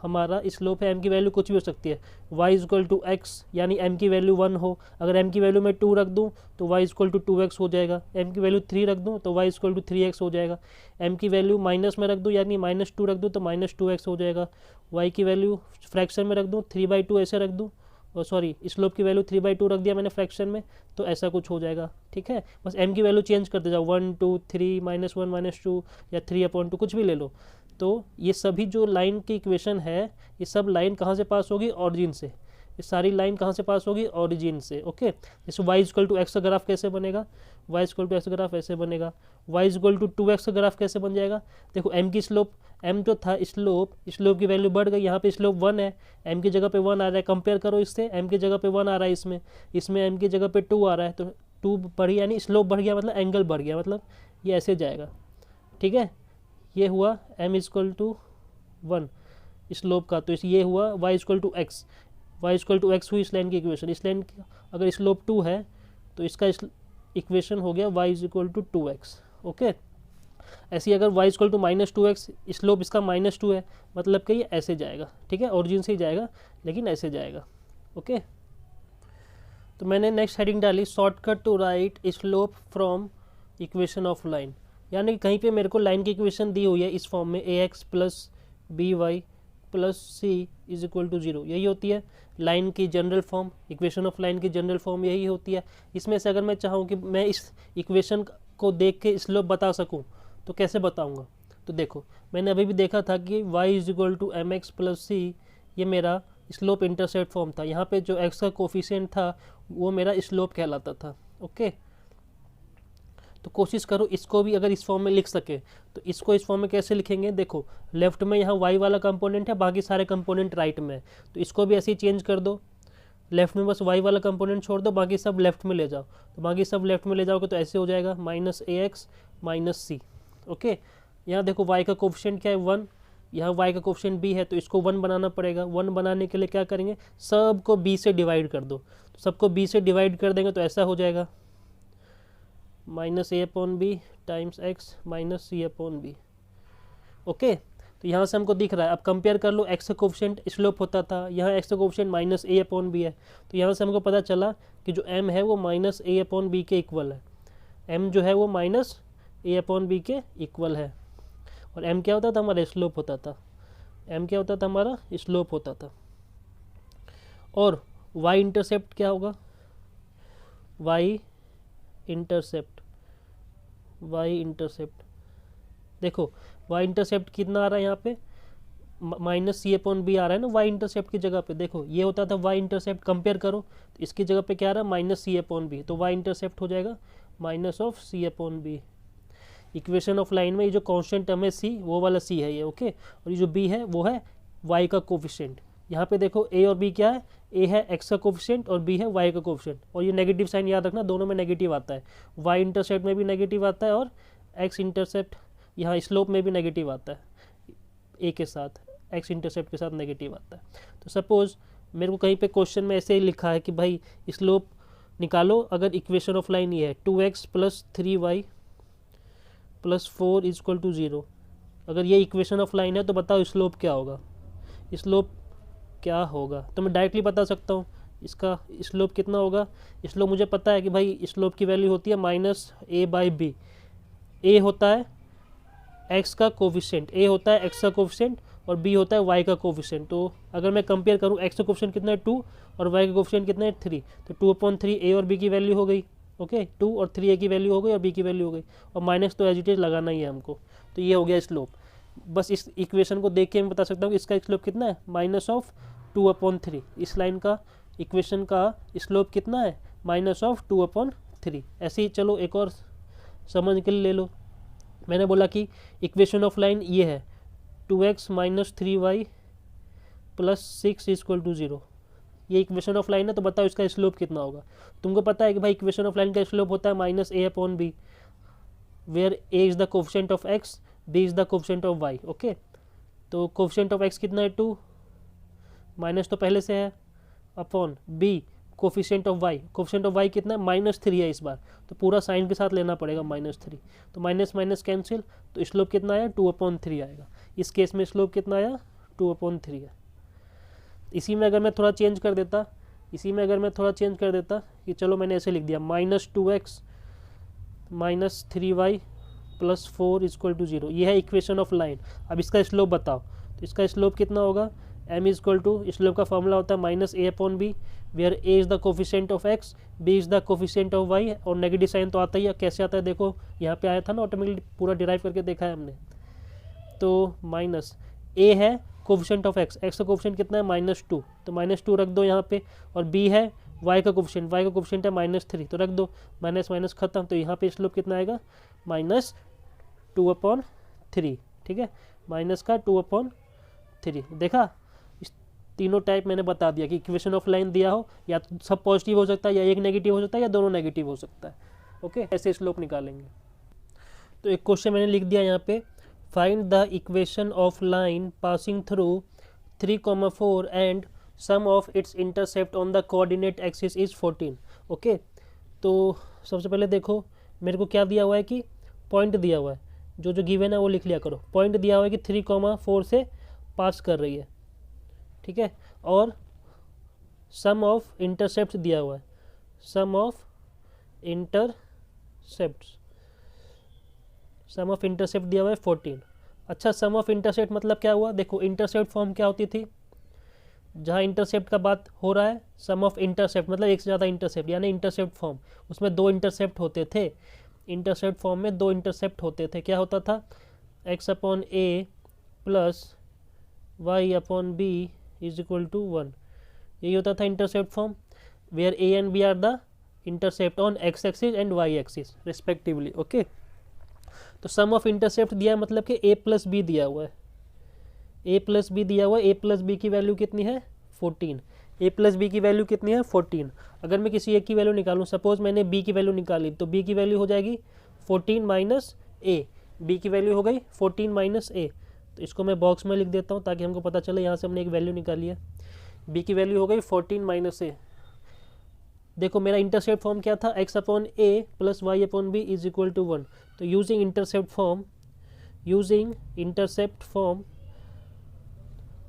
हमारा स्लोप है, m की वैल्यू कुछ भी हो सकती है। y इक्वल टू एक्स, यानी m की वैल्यू 1 हो, अगर m की वैल्यू मैं 2 रख दूं तो y इक्वल टू 2x हो जाएगा, m की वैल्यू 3 रख दूं तो y इक्वल टू 3x हो जाएगा, m की वैल्यू माइनस में रख दूं यानी -2 रख दूं तो -2x हो जाएगा, y की वैल्यू फ्रैक्शन में रख दूं 3/2 ऐसे रख दूं, और सॉरी स्लोप की वैल्यू 3/2 रख दिया मैंने फ्रैक्शन में, तो ऐसा कुछ हो जाएगा। ठीक है, बस m की वैल्यू चेंज करते जाओ, 1 2 3 -1 -2 या 3/2 कुछ भी ले लो। तो ये सभी जो लाइन की इक्वेशन है, ये सब लाइन कहाँ से पास होगी, ऑरिजिन से। ये सारी लाइन कहाँ से पास होगी, ऑरिजिन से। ओके, जैसे y इक्वल टू एक्स का ग्राफ कैसे बनेगा, y इक्वल टू एक्स का ग्राफ ऐसे बनेगा, y इक्वल टू 2x का ग्राफ कैसे बन जाएगा, देखो m की स्लोप, m जो था स्लोप, स्लोप की वैल्यू बढ़ गई, यहाँ पे स्लोप 1 है, m की जगह पे 1 आ रहा है, कंपेयर करो इससे, m की जगह पे 1 आ रहा है, इसमें m की जगह पे 2 आ रहा है, तो 2 बढ़ गया, यानी स्लोप बढ़ गया मतलब एंगल बढ़ गया, मतलब ये ऐसे जाएगा। ठीक है, ये हुआ m इक्वल टू 1 स्लोप का, तो ये हुआ y equal to x, y equal to x हुई इस लाइन की इक्वेशन। इस लाइन की अगर स्लोप 2 है तो इसका इक्वेशन हो गया y equal to 2x। Okay, ऐसी अगर y equal to -2x, slope इसका -2 है, मतलब कि ये ऐसे जाएगा। ठीक है, ओरिजिन से ही जाएगा लेकिन ऐसे जाएगा। ओके, तो मैंने नेक्स्ट हेडिंग डाली shortcut to write slope from equation of line, यानी कहीं पे मेरे को लाइन की इक्वेशन दी हुई है इस फॉर्म में ax plus B Y plus C is equal to 0, यही होती है लाइन की general form, equation of line की जनरल फॉर्म यही होती है। इसमें से अगर मैं चाहूँ कि मैं इस इक्वेशन को देख के स्लोप बता सकूँ तो कैसे बताऊँगा, तो देखो मैंने अभी भी देखा था कि y is equal to M x plus C, ये मेरा स्लोप इंटरसेप्ट फॉर्म था, यहाँ पे जो x का कोफिशिएंट था वो मेरा स्लोप कहलाता था। ओके, तो कोशिश करो इसको भी अगर इस फॉर्म में लिख सके, तो इसको इस फॉर्म में कैसे लिखेंगे, देखो लेफ्ट में यहाँ y वाला कंपोनेंट है, बाकी सारे कंपोनेंट राइट में है, तो इसको भी ऐसे ही चेंज कर दो, लेफ्ट में बस y वाला कंपोनेंट छोड़ दो, बाकी सब लेफ्ट में ले जाओ, तो बाकी सब लेफ्ट में ले जाओगे तो ऐसे हो जाएगा -ax माइनस सी। ओके, यहाँ देखो y का कोफिशिएंट क्या है 1, यहाँ y का कोफिशिएंट b है, तो इसको 1 बनाना पड़ेगा। 1 बनाने के लिए क्या करेंगे, सबको b से डिवाइड कर दो, तो सबको b से डिवाइड कर देंगे तो ऐसा हो जाएगा -a/b times x minus c/b। Okay, तो यहाँ से हमको दिख रहा है, अब कंपेयर कर लो, x का कोफिशिएंट स्लोप होता था, यहाँ x का कोफिशिएंट -a/b है, तो यहाँ से हमको पता चला कि जो m है वो -a/b के इक्वल है, m जो है वो -a/b के इक्वल है, और m क्या होता था हमारा स्लोप होता था, m क्या होता था हमारा स्लोप होता था। और y इंटरसेप्ट क्या होगा, y इंटरसेप्ट देखो y इंटरसेप्ट कितना आ रहा है यहाँ पे -c/b आ रहा है ना y इंटरसेप्ट की जगह पे, देखो ये होता था y इंटरसेप्ट, कंपेयर करो तो इसकी जगह पे क्या आ रहा है -c/b, तो y इंटरसेप्ट हो जाएगा -c/b। इक्वेशन ऑफ लाइन में ये जो कांस्टेंट टर्म है c, वो वाला c है ये। ओके, और ये जो b है वो है y का कोफिशिएंट। यहाँ पे देखो a और b क्या है, a है x का कोफिशिएंट और b है y का कोफिशिएंट, और ये नेगेटिव साइन याद रखना, दोनों में नेगेटिव आता है, y इंटरसेप्ट में भी नेगेटिव आता है और x इंटरसेप्ट यहाँ स्लोप में भी नेगेटिव आता है a के साथ, एक्स इंटरसेप्ट के साथ नेगेटिव आता है। तो सपोज मेरे को कहीं पे क्वेश्चन में ऐसे ही लिखा है कि भाई स्लोप निकालो, अगर इक्वेशन ऑफ लाइन ये है 2x + 3y + 4 = 0, अगर ये इक्वेशन ऑफ लाइन है तो बताओ स्लोप क्या होगा। स्लोप क्या होगा तो मैं डायरेक्टली बता सकता हूँ इसका स्लोप कितना होगा। स्लोप मुझे पता है कि भाई स्लोप की वैल्यू होती है -a/b। a होता है x का कोफिशिएंट, a होता है x का कोफिशिएंट और b होता है y का कोफिशिएंट। तो अगर मैं कंपेयर करूँ x का कोफिशिएंट कितना है 2 और y का कोफिशिएंट कितना है 3, तो 2/3 a और b की वैल्यू हो गई। ओके 2 और 3 a की वैल्यू हो गई और b की वैल्यू हो गई, और माइनस तो एज इट इज लगाना ही है हमको। तो ये हो गया स्लोप। बस इस इक्वेशन को देख के मैं बता सकता हूँ कि इसका स्लोप कितना है -2/3। इस लाइन का इक्वेशन का स्लोप कितना है -2/3। ऐसे ही चलो एक और समझ के लिए ले लो। मैंने बोला कि इक्वेशन ऑफ लाइन ये है 2x - 3y + 6 = 0। ये इक्वेशन ऑफ लाइन है, तो बताओ इसका स्लोप कितना होगा। तुमको पता है कि भाई इक्वेशन ऑफ लाइन का स्लोप होता है -a/b, where a is the coefficient of x, b is the coefficient of y। Okay तो कोफिशिएंट ऑफ x कितना है 2, माइनस तो पहले से है, upon b coefficient of y, coefficient of y कितना है -3 है इस बार, तो पूरा साइन के साथ लेना पड़ेगा -3, तो माइनस माइनस कैंसिल, तो स्लोप कितना आया 2/3 आएगा। इस केस में स्लोप कितना आया 2/3 है। इसी में अगर मैं थोड़ा चेंज कर देता कि चलो मैंने ऐसे लिख दिया -2x - 3y + 4 = 0, ये है इक्वेशन ऑफ लाइन। अब इसका स्लोप बताओ, तो इसका स्लोप कितना होगा m = स्लोप का फॉर्मूला होता है -a/b, where a is the coefficient of x, b is the coefficient of y, और नेगेटिव साइन तो आता ही है। कैसे आता है देखो, यहाँ पे आया था ना, ऑटोमेटिकली पूरा डिराइव करके देखा है हमने। तो माइनस a है कोफिशिएंट ऑफ x, x का कोफिशिएंट कितना है -2, तो -2 रख दो यहाँ पे, और b है y का कोफिशिएंट है -3, तो रख दो, माइनस माइनस खत्म। तो यहाँ पे स्लोप कितना आएगा -2/3। ठीक है, माइनस का 2/3। देखा, इस तीनों टाइप मैंने बता दिया कि इक्वेशन ऑफ लाइन दिया हो, या तो सब पॉजिटिव हो सकता है, या एक नेगेटिव हो सकता है, या दोनों नेगेटिव हो सकता है। ओके ऐसे स्लोप निकालेंगे। तो एक क्वेश्चन मैंने लिख दिया यहाँ पे, find the equation of line passing through 3,4 and sum of its intercept on the coordinate axis is 14। Okay तो सबसे पहले देखो मेरे को क्या दिया हुआ है कि पॉइंट दिया हुआ है, जो गिवन है वो लिख लिया करो। पॉइंट दिया हुआ है कि 3,4 से पास कर रही है, ठीक है, और सम ऑफ इंटरसेप्ट दिया हुआ है, सम ऑफ इंटरसेप्ट दिया हुआ है 14। अच्छा, सम ऑफ इंटरसेप्ट मतलब क्या हुआ, देखो इंटरसेप्ट फॉर्म क्या होती थी, जहाँ इंटरसेप्ट का बात हो रहा है, सम ऑफ इंटरसेप्ट मतलब एक से ज़्यादा इंटरसेप्ट, यानी इंटरसेप्ट फॉर्म, उसमें 2 इंटरसेप्ट होते थे। इंटरसेप्ट फॉर्म में 2 इंटरसेप्ट होते थे। क्या होता था, x/a + y/b = 1, यही होता था intercept form, where a and b are the intercept on x axis and y axis respectively. Okay तो सम ऑफ इंटरसेप्ट दिया है, मतलब कि a + b दिया हुआ है, a + b दिया हुआ है, a + b की वैल्यू कितनी है 14, a + b की वैल्यू कितनी है 14। अगर मैं किसी एक की वैल्यू निकालूं, सपोज मैंने b की वैल्यू निकाली, तो b की वैल्यू हो जाएगी 14 - a, b की वैल्यू हो गई 14 - a। तो इसको मैं बॉक्स में लिख देता हूं ताकि हमको पता चले यहाँ से हमने एक वैल्यू निकाली है। b की वैल्यू हो गई 14 - a। देखो मेरा इंटरसेप्ट फॉर्म क्या था, x/a + y/b = 1। तो यूजिंग इंटरसेप्ट फॉर्म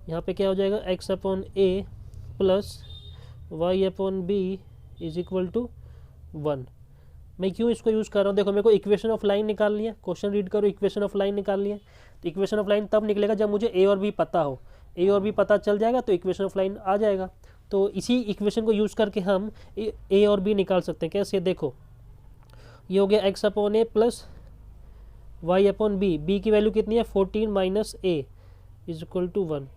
यहाँ पे क्या हो जाएगा, x/a + y/b = 1। मैं क्यों इसको यूज़ कर रहा हूँ, देखो मेरे को इक्वेशन ऑफ लाइन निकालनी है, क्वेश्चन रीड करो, इक्वेशन ऑफ लाइन निकालनी है। तो इक्वेशन ऑफ लाइन तब निकलेगा जब मुझे a और b पता हो, a और b पता चल जाएगा तो इक्वेशन ऑफ लाइन आ जाएगा। तो इसी इक्वेशन को यूज़ करके हम a और b निकाल सकते हैं। कैसे, देखो ये हो गया x/a + y/b, b की वैल्यू कितनी है 14 - a = 1।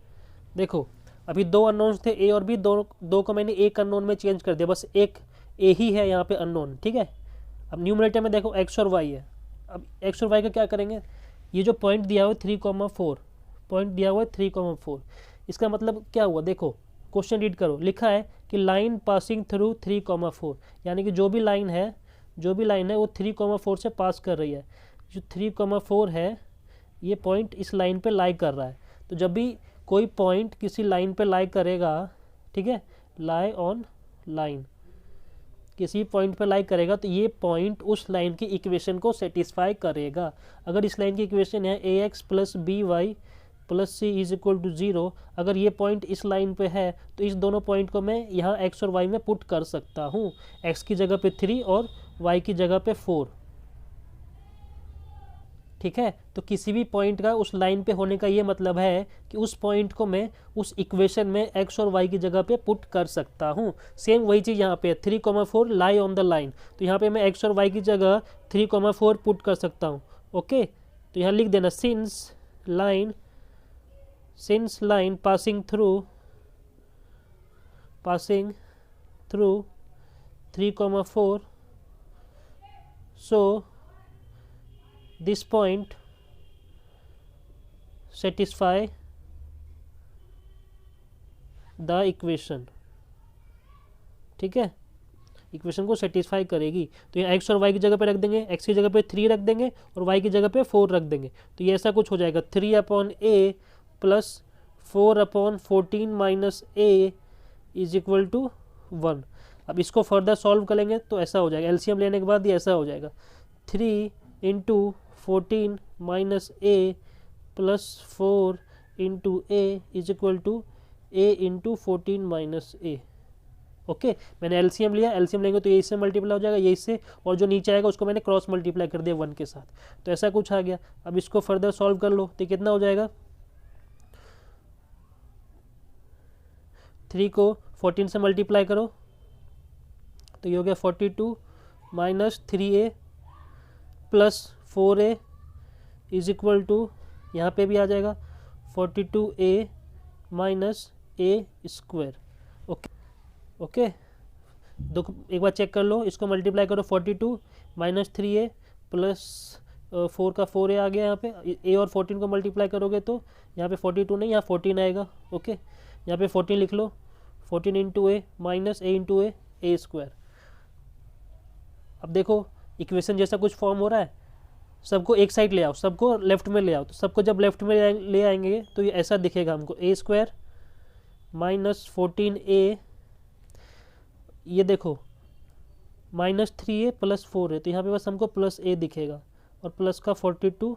देखो अभी 2 अननोन्स थे a और b, दो को मैंने एक अननोन में चेंज कर दिया, बस एक a ही है यहाँ पे अननोन, ठीक है। अब न्यूमरेटर में देखो x और y है, अब x और y का क्या करेंगे, ये जो पॉइंट दिया हुआ है 3,4, पॉइंट दिया हुआ है 3,4, इसका मतलब क्या हुआ, देखो क्वेश्चन रीड करो, लिखा है कि लाइन पासिंग थ्रू 3,4, यानी कि जो भी लाइन है वो 3,4 से पास कर रही है। जो 3,4 है ये पॉइंट इस लाइन पे लाई कर रहा है। तो जब भी कोई पॉइंट किसी लाइन पे लाई करेगा, ठीक है, लाई ऑन लाइन, किसी पॉइंट पे लाई करेगा तो ये पॉइंट उस लाइन की इक्वेशन को सेटिस्फाई करेगा। अगर इस लाइन की इक्वेशन है A X plus B Y plus C is equal to 0, अगर ये पॉइंट इस लाइन पे है तो इस दोनों पॉइंट को मैं यहाँ x और y में पुट कर सकता हूँ। x की जगह पे 3 और y की जगह पे 4, ठीक है। तो किसी भी पॉइंट का उस लाइन पे होने का ये मतलब है कि उस पॉइंट को मैं उस इक्वेशन में x और y की जगह पे पुट कर सकता हूँ। सेम वही चीज़ यहाँ पे 3,4 लाई ऑन द लाइन, तो यहाँ पे मैं x और y की जगह 3,4 पुट कर सकता हूँ। ओके, तो यहाँ लिख देना since line passing through 3,4, so this point satisfy the equation, ठीक है, इक्वेशन को सेटिस्फाई करेगी। तो यहाँ x और y की जगह पे रख देंगे, x की जगह पे 3 रख देंगे और y की जगह पे 4 रख देंगे, तो ये ऐसा कुछ हो जाएगा 3/a plus 4/14 minus a is equal to 1। अब इसको फर्दर सॉल्व करेंगे तो ऐसा हो जाएगा, एलसीएम लेने के बाद ये ऐसा हो जाएगा 3 into 14 minus a plus 4 into a is equal to a into 14 minus a। Okay, मैंने एलसीएम लिया, एलसीएम लेंगे तो ये इससे मल्टीप्लाई हो जाएगा, ये इससे, और जो नीचे आएगा उसको मैंने क्रॉस मल्टीप्लाई कर दिया 1 के साथ, तो ऐसा कुछ आ गया। अब इसको फर्दर सॉल्व कर लो तो कितना हो जाएगा, 3 को 14 से मल्टीप्लाई करो तो ये हो गया 42 minus 3a plus 4a is equal to, यहाँ पे भी आ जाएगा 42a minus a square. Okay okay, एक बार चेक कर लो, इसको मल्टीप्लाई करो 42 माइनस 3a प्लस 4 का 4a आ गया, यहाँ पे a और 14 को मल्टीप्लाई करोगे तो यहाँ पे 42 नहीं, यहाँ 14 आएगा। ओके, यहाँ पे 14 लिख लो, 14 into A minus a into A square. अब देखो इक्वेशन जैसा कुछ फॉर्म हो रहा है, सबको एक साइड ले आओ, सबको लेफ्ट में ले आओ, तो सबको जब लेफ्ट में ले आएंगे तो ये ऐसा दिखेगा हमको, a स्क्वायर माइनस 14a, ये देखो माइनस 3a प्लस 4a, तो यहाँ पे बस हमको प्लस a दिखेगा, और प्लस का 42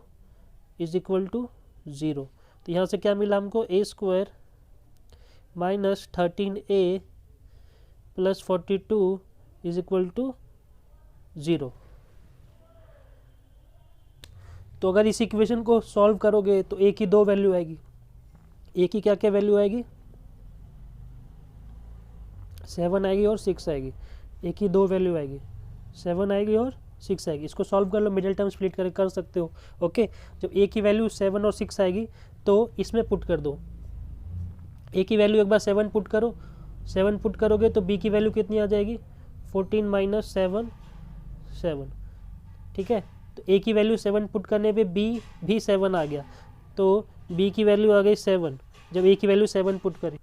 इज इक्वल टू 0। तो यहाँ से क्या मिला हमको, a square minus 13a plus 42 is equal to 0। तो अगर इस इक्वेशन को सॉल्व करोगे तो a की 2 वैल्यू आएगी, a की क्या क्या वैल्यू आएगी, 7 आएगी और 6 आएगी, a की 2 वैल्यू आएगी, 7 आएगी और 6 आएगी। इसको सॉल्व कर लो, मिडिल टर्म स्प्लिट करके कर सकते हो। ओके, जब a की वैल्यू 7 और 6 आएगी तो इसमें पुट कर दो, a की वैल्यू एक बार 7 पुट करो, 7 पुट करोगे तो b की वैल्यू कितनी आ जाएगी, 14 माइनस 7, 7, ठीक है। तो a की वैल्यू 7 पुट करने पे b भी 7 आ गया, तो b की वैल्यू आ गई 7 जब a की वैल्यू 7 पुट करी,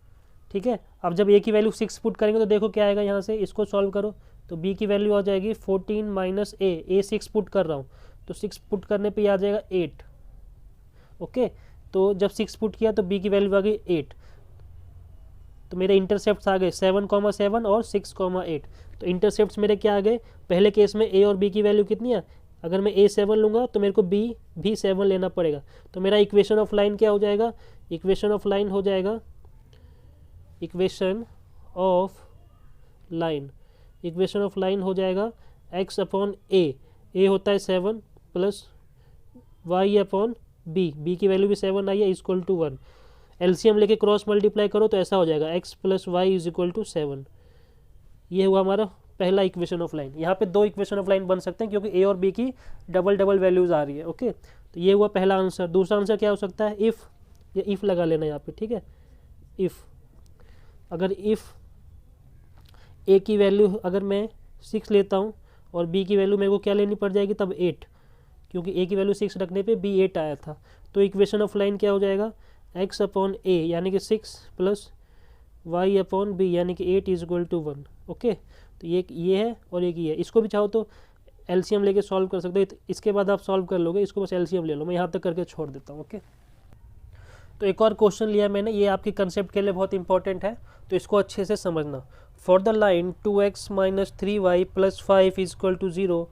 ठीक है। अब जब a की वैल्यू 6 पुट करेंगे तो देखो क्या आएगा, यहाँ से इसको सॉल्व करो तो b की वैल्यू आ जाएगी 14 माइनस a 6 पुट कर रहा हूँ तो 6 पुट करने पे आ जाएगा 8। ओके, तो जब 6 पुट किया तो b की वैल्यू आ गई 8, तो मेरे इंटरसेप्ट्स आ गए 7,7 और 6,8। तो इंटरसेप्ट्स मेरे क्या आ गए, पहले केस में a और b की वैल्यू कितनी है, अगर मैं a 7 लूँगा तो मेरे को b भी 7 लेना पड़ेगा, तो मेरा इक्वेशन ऑफ लाइन क्या हो जाएगा, इक्वेशन ऑफ लाइन हो जाएगा, इक्वेशन ऑफ लाइन हो जाएगा x अपॉन a होता है 7 प्लस y अपॉन b की वैल्यू भी 7 आई है इक्वल टू 1। एलसीएम लेके क्रॉस मल्टीप्लाई करो तो ऐसा हो जाएगा x plus y is equal to 7। ये हुआ हमारा पहला इक्वेशन ऑफ लाइन। यहाँ पे 2 इक्वेशन ऑफ लाइन बन सकते हैं क्योंकि a और b की डबल डबल वैल्यूज आ रही है। ओके, तो ये हुआ पहला आंसर। दूसरा आंसर क्या हो सकता है, इफ़, ये इफ़ लगा लेना यहाँ पे, ठीक है। इफ़, अगर इफ़ a की वैल्यू अगर मैं 6 लेता हूँ और b की वैल्यू मेरे को क्या लेनी पड़ जाएगी तब 8, क्योंकि a की वैल्यू 6 रखने पे b 8 आया था। तो इक्वेशन ऑफ लाइन क्या हो जाएगा, x अपॉन a यानी कि 6 प्लस y अपॉन b यानी कि 8 इज इक्वल टू 1। ओके, तो ये है और एक ये है। इसको भी चाहो तो एलसीएम लेके सॉल्व कर सकते हो, इसके बाद आप सॉल्व कर लोगे, इसको बस एलसीएम ले लो। मैं यहाँ तक करके छोड़ देता हूँ। ओके, तो तो एक और क्वेश्चन लिया मैंने, ये आपकी कंसेप्ट के लिए बहुत इंपॉर्टेंट है, तो इसको अच्छे से समझना। For the line 2x minus 3y plus 5 is equal to 0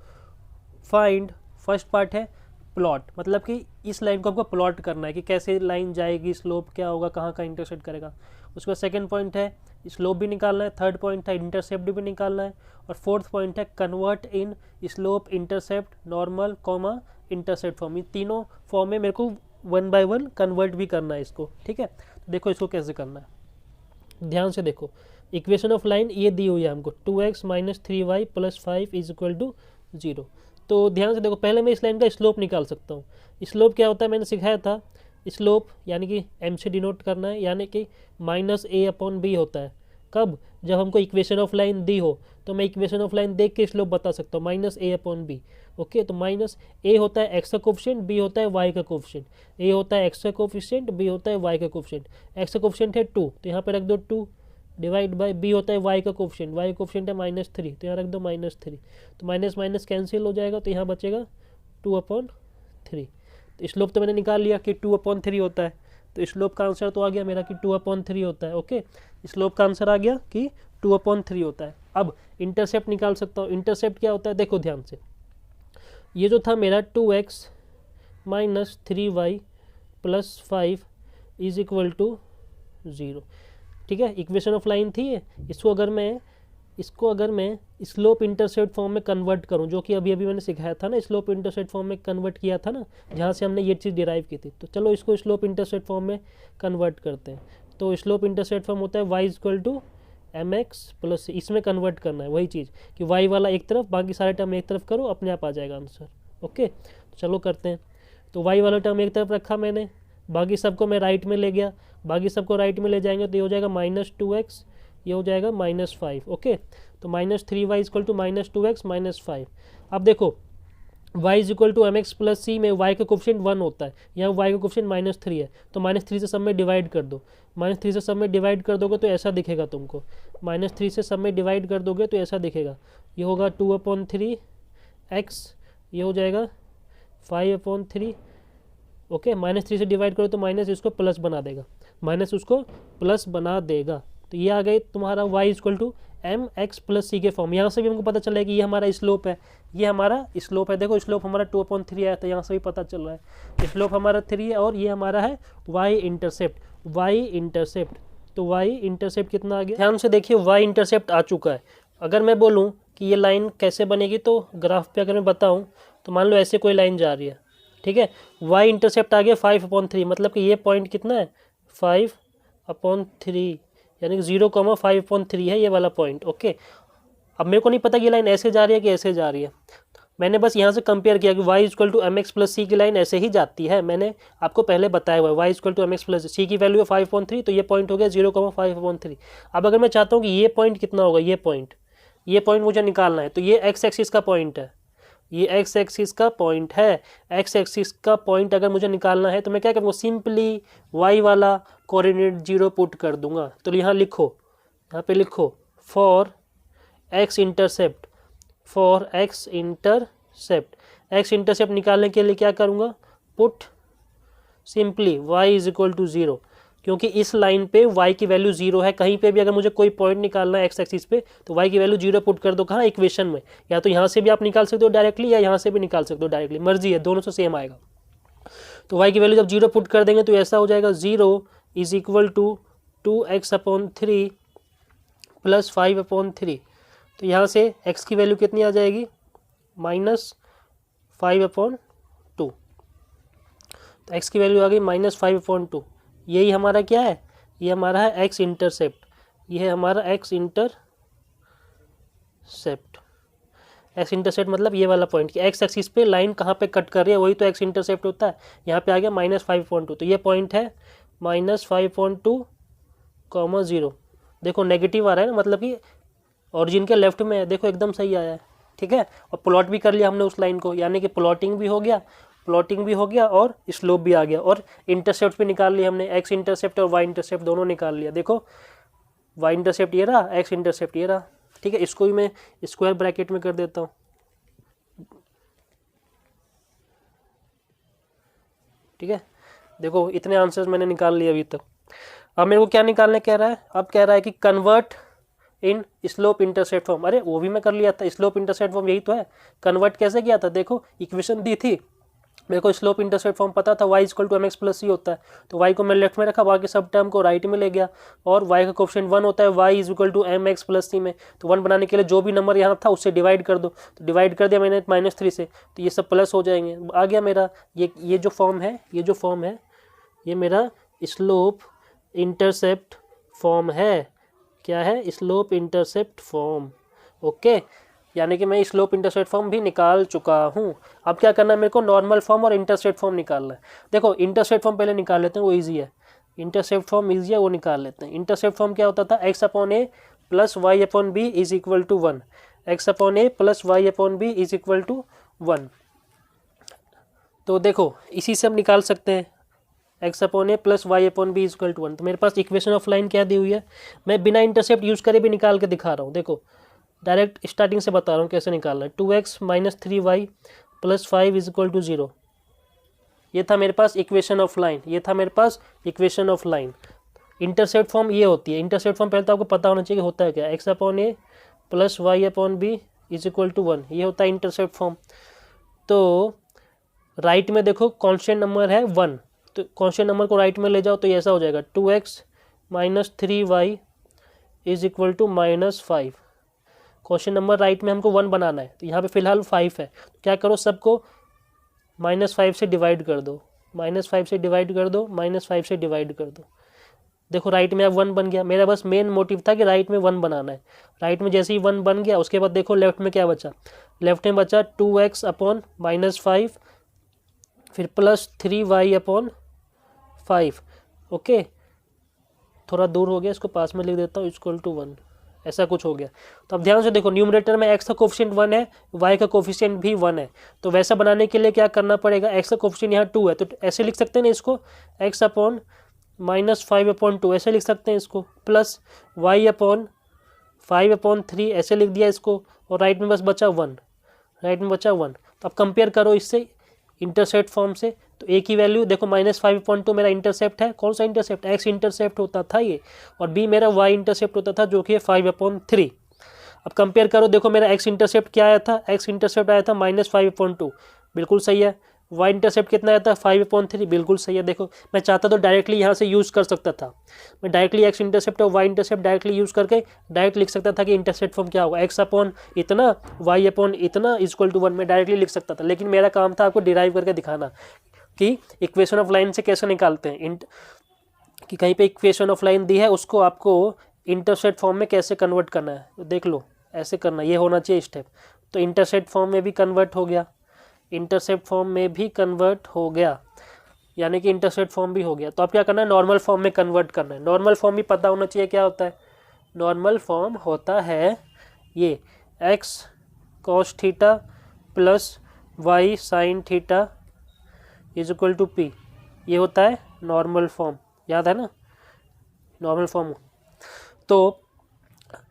find, first part है प्लॉट, मतलब कि इस लाइन को आपको प्लॉट करना है कि कैसे लाइन जाएगी, स्लोप क्या होगा, कहाँ का इंटरसेप्ट करेगा। उसके बाद सेकंड पॉइंट है स्लोप भी निकालना है, थर्ड पॉइंट है इंटरसेप्ट भी निकालना है, और फोर्थ पॉइंट है convert in slope intercept normal comma intercept form. ये तीनों फॉर्म में मेरे को 1 बाय 1 कन्वर्ट भी करना है इसको, ठीक है। तो देखो इसको कैसे करना है, ध्यान से देखो। इक्वेशन ऑफ लाइन ये दी हुई है हमको 2x minus 3y plus 5 is equal to 0। तो ध्यान से देखो, पहले मैं इस लाइन का स्लोप निकाल सकता हूँ। स्लोप क्या होता है मैंने सिखाया था, स्लोप यानी कि m से डिनोट करना है, यानी कि माइनस a अपॉन b होता है। कब? जब हमको इक्वेशन ऑफ लाइन दी हो, तो मैं इक्वेशन ऑफ लाइन देख के स्लोप बता सकता हूँ, minus a upon b। Okay, तो माइनस a होता है x का कोफिशिएंट, b होता है y का कोफिशिएंट। a होता है x का कोफिशिएंट, b होता है y का कोफिशिएंट। x का कोफिशिएंट है 2, तो यहाँ पे रख दो 2 डिवाइड बाय b होता है y का कोफिशिएंट, y का कोफिशिएंट है -3, तो यहाँ रख दो -3। तो माइनस माइनस कैंसिल हो जाएगा, तो यहाँ बचेगा 2/3। तो स्लोप तो मैंने निकाल लिया कि 2/3 होता है, तो स्लोप का आंसर तो आ गया मेरा कि 2/3 होता है। ओके, स्लोप का आंसर आ गया कि 2/3 होता है। अब इंटरसेप्ट निकाल सकता हूँ। इंटरसेप्ट क्या होता है, देखो ध्यान से, ये जो था मेरा 2x minus 3y plus 5 is equal to 0, ठीक है। इक्वेशन ऑफ लाइन थी ये। इसको अगर मैं स्लोप इंटरसेप्ट फॉर्म में कन्वर्ट करूं, जो कि अभी मैंने सिखाया था ना, स्लोप इंटरसेप्ट फॉर्म में कन्वर्ट किया था ना, जहां से हमने ये चीज़ डिराइव की थी। तो चलो इसको स्लोप इंटरसेप्ट फॉर्म में कन्वर्ट करते हैं। तो स्लोप इंटरसेप्ट फॉर्म होता है y equal to M x plus, इसमें कन्वर्ट करना है वही चीज़ कि y वाला एक तरफ, बाकी सारे टर्म एक तरफ करो, अपने आप आ जाएगा आंसर। ओके, तो चलो करते हैं। तो y वाला टर्म एक तरफ रखा मैंने, बाकी सबको मैं राइट में ले गया, बाकी सबको राइट में ले जाएंगे तो ये हो जाएगा -2x, ये हो जाएगा -5। ओके, तो -3y इक्वल टू -2x -5। अब देखो y is equal to mx plus c में y का कोफिशिएंट 1 होता है, यहाँ y का कोफिशिएंट -3 है, तो -3 से सब में डिवाइड कर दो। -3 से सब में डिवाइड कर दोगे तो ऐसा दिखेगा तुमको, -3 से सब में डिवाइड कर दोगे तो ऐसा दिखेगा, ये होगा 2/3x, ये हो जाएगा 5/3। ओके, -3 से डिवाइड करो तो माइनस इसको प्लस बना देगा, माइनस उसको प्लस बना देगा। तो ये आ गए तुम्हारा y equal to M x plus C के फॉर्म। यहाँ से भी हमको पता चल रहा है कि ये हमारा स्लोप है, ये हमारा स्लोप है। देखो स्लोप हमारा 2/3 आया था, यहाँ से भी पता चल रहा है स्लोप हमारा 3 है, और ये हमारा है y इंटरसेप्ट। तो y इंटरसेप्ट कितना आ गया, ध्यान से देखिए, y इंटरसेप्ट आ चुका है। अगर मैं बोलूँ कि ये लाइन कैसे बनेगी, तो ग्राफ पे अगर मैं बताऊँ तो मान लो ऐसे कोई लाइन जा रही है, ठीक है। y इंटरसेप्ट आ गया 5/3, मतलब कि ये पॉइंट कितना है 5/3, यानी कि 0,5/3 है ये वाला पॉइंट। ओके, अब मेरे को नहीं पता कि ये लाइन ऐसे जा रही है कि ऐसे जा रही है, मैंने बस यहाँ से कंपेयर किया कि y equal to M x plus C की लाइन ऐसे ही जाती है, मैंने आपको पहले बताया हुआ है। y equal to M x plus C की वैल्यू है 5/3, तो ये पॉइंट हो गया 0,5/3। अब अगर मैं चाहता हूँ कि ये पॉइंट कितना होगा, ये पॉइंट मुझे निकालना है, तो ये एक्स एक्सिस का पॉइंट है, ये एक्स एक्सिस का पॉइंट है। एक्स एक्सिस का पॉइंट अगर मुझे निकालना है तो मैं क्या करूँगा, सिंपली y वाला कोऑर्डिनेट 0 पुट कर दूंगा। तो यहाँ लिखो, यहाँ पे लिखो for x intercept, x intercept निकालने के लिए क्या करूँगा, put simply y is equal to 0, क्योंकि इस लाइन पे y की वैल्यू 0 है। कहीं पे भी अगर मुझे कोई पॉइंट निकालना है एक्स एक्सिस पे, तो y की वैल्यू 0 पुट कर दो, कहाँ, इक्वेशन में। या तो यहाँ से भी आप निकाल सकते हो डायरेक्टली, या यहाँ से भी निकाल सकते हो डायरेक्टली, मर्जी है, दोनों से सेम आएगा। तो y की वैल्यू जब 0 पुट कर देंगे तो ऐसा हो जाएगा 0 is equal to 2x/3 plus 5/3। तो यहाँ से x की वैल्यू कितनी आ जाएगी, -5/2। तो x की वैल्यू आ गई -5/2। यही हमारा क्या है, ये हमारा है x इंटरसेप्ट, ये है हमारा x इंटरसेप्ट मतलब ये वाला पॉइंट कि x एक्सिस पे लाइन कहाँ पे कट कर रही है, वही तो x इंटरसेप्ट होता है। यहाँ पे आ गया -5/2, तो ये पॉइंट है -5/2, 0। देखो नेगेटिव आ रहा है ना, मतलब कि ऑरिजिन के लेफ्ट में है, देखो एकदम सही आया है, ठीक है। और प्लॉट भी कर लिया हमने उस लाइन को, यानी कि प्लॉटिंग भी हो गया और स्लोप भी आ गया, और इंटरसेप्ट भी निकाल लिया हमने, एक्स इंटरसेप्ट और वाई इंटरसेप्ट दोनों निकाल लिया। देखो वाई इंटरसेप्ट ये रहा, एक्स इंटरसेप्ट ये रहा, ठीक है। इसको भी मैं स्क्वायर ब्रैकेट में कर देता हूँ, ठीक है। देखो इतने आंसर्स मैंने निकाल लिए अभी तक। अब मेरे को क्या निकालने कह रहा है, अब कह रहा है कि convert in slope intercept form. अरे वो भी मैं कर लिया था, स्लोप इंटरसेप्ट फॉर्म यही तो है। कन्वर्ट कैसे किया था, देखो इक्वेशन दी थी, मेरे को स्लोप इंटरसेप्ट फॉर्म पता था, y equal to mx plus C होता है, तो y को मैं लेफ्ट में रखा, बाकी सब टर्म को राइट में ले गया, और y का कोफिशिएंट 1 होता है, y is equal to mx plus C में, तो 1 बनाने के लिए जो भी नंबर यहाँ था उससे डिवाइड कर दो, तो डिवाइड कर दिया मैंने -3 से, तो ये सब प्लस हो जाएंगे। आ गया मेरा ये जो फॉर्म है, ये जो फॉर्म है ये मेरा स्लोप इंटरसेप्ट फॉर्म है। क्या है, स्लोप इंटरसेप्ट फॉर्म। ओके, यानी कि मैं स्लोप इंटरसेप्ट फॉर्म भी निकाल चुका हूँ। अब क्या करना है, मेरे को नॉर्मल फॉर्म और इंटरसेप्ट फॉर्म निकालना है। देखो इंटरसेप्ट फॉर्म पहले निकाल लेते हैं, वो ईजी है, इंटरसेप्ट फॉर्म ईजी है, वो निकाल लेते हैं। इंटरसेप्ट फॉर्म क्या होता था, x upon a plus y upon b is equal to 1, x upon a plus y upon b is equal to 1। तो देखो इसी से हम निकाल सकते हैं x upon a plus y upon b is equal to 1। तो मेरे पास इक्वेशन ऑफ लाइन क्या दी हुई है, मैं बिना इंटरसेप्ट यूज करे भी निकाल के दिखा रहा हूँ। देखो डायरेक्ट स्टार्टिंग से बता रहा हूँ कैसे निकालना है। 2x minus 3y plus 5 is equal to 0, ये था मेरे पास इक्वेशन ऑफ लाइन, ये था मेरे पास equation of line. Intercept form ये होती है, इंटरसेप्ट फॉर्म पहले तो आपको पता होना चाहिए कि होता है क्या, x upon a plus y upon b is equal to 1, ये होता है इंटरसेप्ट फॉर्म। तो राइट में देखो कॉन्स्टेंट नंबर है 1, तो कॉन्स्टेंट नंबर को राइट में ले जाओ तो ये ऐसा हो जाएगा 2x minus 3y is equal to -5। Question number right में हमको 1 बनाना है, तो यहाँ पे फिलहाल 5 है, तो क्या करो सबको -5 से डिवाइड कर दो, -5 से डिवाइड कर दो, -5 से डिवाइड कर दो। देखो राइट में अब 1 बन गया। मेरा बस मेन मोटिव था कि राइट में 1 बनाना है। राइट में जैसे ही 1 बन गया उसके बाद देखो लेफ्ट में क्या बचा, लेफ्ट में बचा 2x अपॉन -5 फिर प्लस 3y अपॉन 5। ओके, थोड़ा दूर हो गया, इसको पास में लिख देता हूँ, इक्वल टू 1, ऐसा कुछ हो गया। तो अब ध्यान से देखो न्यूमरेटर में x का कोफिशिएंट 1 है, y का कोफिशिएंट भी 1 है, तो वैसा बनाने के लिए क्या करना पड़ेगा, x का कोफिशिएंट यहाँ 2 है, तो ऐसे लिख सकते हैं ना इसको, x अपॉन -5 अपॉन 2 ऐसे लिख सकते हैं इसको, प्लस y अपॉन 5 अपॉन 3 ऐसे लिख दिया इसको, और राइट में बस बचा 1, राइट में बचा 1। तो अब कंपेयर करो इससे इंटरसेप्ट फॉर्म से, तो एक ही वैल्यू देखो -5/2 मेरा इंटरसेप्ट है, कौन सा इंटरसेप्ट, x इंटरसेप्ट होता था ये, और b मेरा y इंटरसेप्ट होता था जो कि है 5/3। अब कंपेयर करो, देखो मेरा x इंटरसेप्ट क्या आया था, x इंटरसेप्ट आया था -5/2, बिल्कुल सही है। y इंटरसेप्ट कितना आया था 5/3, बिल्कुल सही है। देखो मैं चाहता तो डायरेक्टली यहाँ से यूज़ कर सकता था, मैं डायरेक्टली x इंटरसेप्ट और y इंटरसेप्ट डायरेक्टली यूज़ करके डायरेक्ट लिख सकता था कि इंटरसेप्ट फॉर्म क्या होगा, x अपॉन इतना y अपॉन इतना इक्वल टू 1 में डायरेक्टली लिख सकता था, लेकिन मेरा काम था आपको डिराइव करके दिखाना कि इक्वेशन ऑफ लाइन से कैसे निकालते हैं, कि कहीं पे इक्वेशन ऑफ लाइन दी है उसको आपको इंटरसेप्ट फॉर्म में कैसे कन्वर्ट करना है। तो देख लो ऐसे करना, ये होना चाहिए स्टेप। तो इंटरसेप्ट फॉर्म में भी कन्वर्ट हो गया, इंटरसेप्ट फॉर्म में भी कन्वर्ट हो गया, यानी कि इंटरसेप्ट फॉर्म भी हो गया। तो अब क्या करना है, नॉर्मल फॉर्म में कन्वर्ट करना है। नॉर्मल फॉर्म भी पता होना चाहिए क्या होता है, नॉर्मल फॉर्म होता है ये x cos theta plus y sin theta is equal to p, ये होता है नॉर्मल फॉर्म, याद है ना नॉर्मल फॉर्म। तो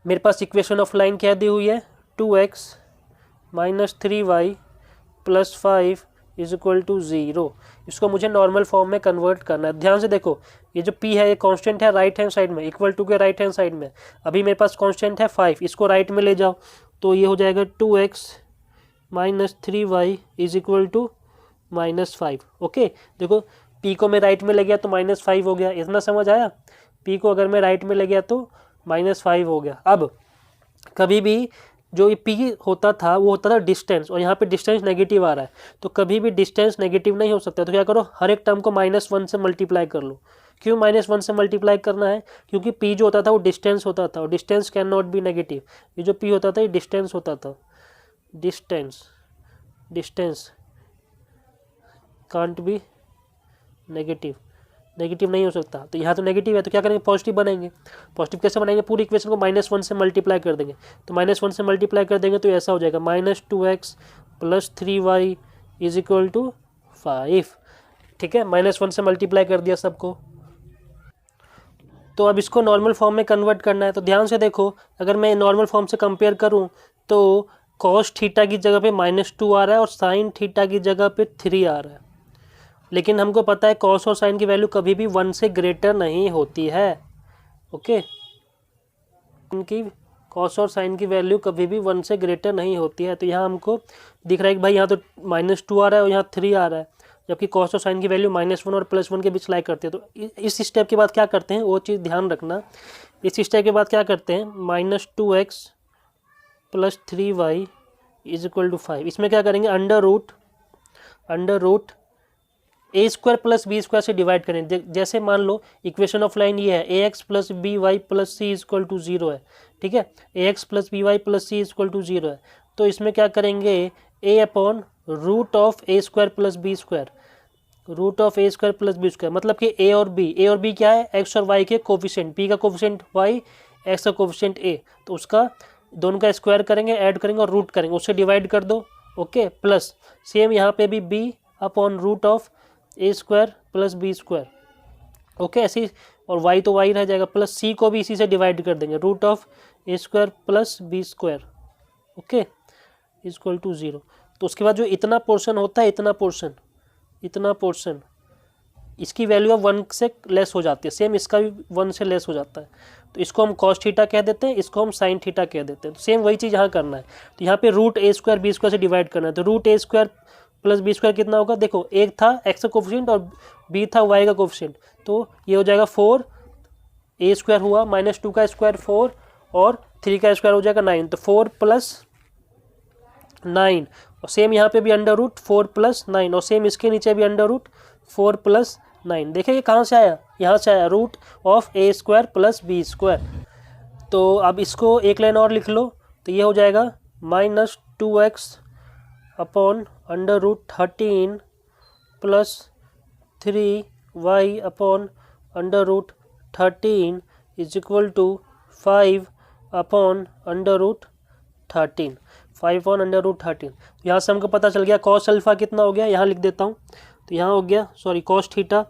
मेरे पास इक्वेशन ऑफ लाइन क्या दी हुई है, 2x minus 3y plus 5 is equal to 0। इसको मुझे नॉर्मल फॉर्म में कन्वर्ट करना है। ध्यान से देखो ये जो p है ये कांस्टेंट है राइट हैंड साइड में, इक्वल टू के राइट हैंड साइड में, अभी मेरे पास कांस्टेंट है 5, इसको राइट में ले जाओ तो ये हो जाएगा 2x minus 3y is equal to -5। Okay, देखो p को मैं राइट में ले गया तो -5 हो गया, इतना समझ आया। p को अगर मैं राइट में ले गया तो -5 हो गया। अब कभी भी जो ये p होता था वो होता था डिस्टेंस, और यहाँ पे डिस्टेंस नेगेटिव आ रहा है, तो कभी भी डिस्टेंस नेगेटिव नहीं हो सकता। तो क्या करो, हर एक टर्म को -1 से मल्टीप्लाई कर लो। क्यों -1 से मल्टीप्लाई करना है, क्योंकि p जो होता था वो डिस्टेंस होता था, और distance can not be negative. ये जो p होता था ये डिस्टेंस होता था, distance can't be negative, negative नहीं हो सकता। तो यहाँ तो नेगेटिव है, तो क्या करेंगे, पॉजिटिव बनाएंगे। पॉजिटिव कैसे बनाएंगे, पूरी इक्वेशन को -1 से मल्टीप्लाई कर देंगे, तो -1 से मल्टीप्लाई कर देंगे तो ऐसा हो जाएगा -2x plus 3y is equal to 5। ठीक है, -1 से मल्टीप्लाई कर दिया सबको। तो अब इसको नॉर्मल फॉर्म में कन्वर्ट करना है। तो ध्यान से देखो, अगर मैं नॉर्मल फॉर्म से कंपेयर करूँ तो cos थीटा की जगह पे -2 आ रहा है और sin थीटा की जगह पे 3 आ रहा है। लेकिन हमको पता है कॉस और साइन की वैल्यू कभी भी 1 से ग्रेटर नहीं होती है। ओके, इनकी कॉस और साइन की वैल्यू कभी भी 1 से ग्रेटर नहीं होती है। तो यहाँ हमको दिख रहा है कि भाई यहाँ तो -2 आ रहा है और यहाँ 3 आ रहा है, जबकि कॉस और साइन की वैल्यू -1 और +1 के बीच लाई करती है। तो इस स्टेप के बाद क्या करते हैं वो चीज़ ध्यान रखना। इस स्टेप के बाद क्या करते हैं, -2x + 3y = 5। इसमें क्या करेंगे, अंडर रूट a² + b² से डिवाइड करें। जैसे मान लो इक्वेशन ऑफ लाइन ये है, ax + by + c = 0 है, ठीक है, ax + by + c = 0 है। तो इसमें क्या करेंगे, a/√a² + b², √a² + b², मतलब कि a और b क्या है, x और y के कोफिशिएंट, b का कोफिशिएंट y, x का कोफिशिएंट a, तो उसका दोनों का स्क्वायर करेंगे, ऐड करेंगे और रूट करेंगे, उससे डिवाइड कर दो। ओके, प्लस सेम यहाँ पे भी b/√a² + b²। ओके, ऐसी, और y तो y रह जाएगा, प्लस c को भी इसी से डिवाइड कर देंगे, √a² + b²। ओके, = 0। तो उसके बाद जो इतना पोर्शन होता है, इतना पोर्शन इसकी वैल्यू अब 1 से लेस हो जाती है, सेम इसका भी 1 से लेस हो जाता है। तो इसको हम cos थीटा कह देते हैं, इसको हम sin थीटा कह देते हैं। तो सेम वही चीज़ यहाँ करना है। तो यहाँ पे √a² b² से डिवाइड करना है। तो √a² + b² कितना होगा, देखो एक था x का कोफिशिएंट और b था y का कोफिशिएंट, तो ये हो जाएगा 4a² हुआ, -2 का स्क्वायर 4 और 3 का स्क्वायर हो जाएगा 9, तो 4 + 9, और सेम यहाँ पे भी √4 + 9, और सेम इसके नीचे भी √4 + 9। देखिए ये कहाँ से आया, यहाँ से आया, √a² + b²। तो अब इसको एक लाइन और लिख लो, तो ये हो जाएगा -2x / √13 + 3y / √13 = 5/√13, 5/√13। यहाँ से हमको पता चल गया cos अल्फा कितना हो गया, यहाँ लिख देता हूँ। तो यहाँ हो गया, सॉरी, cos थीटा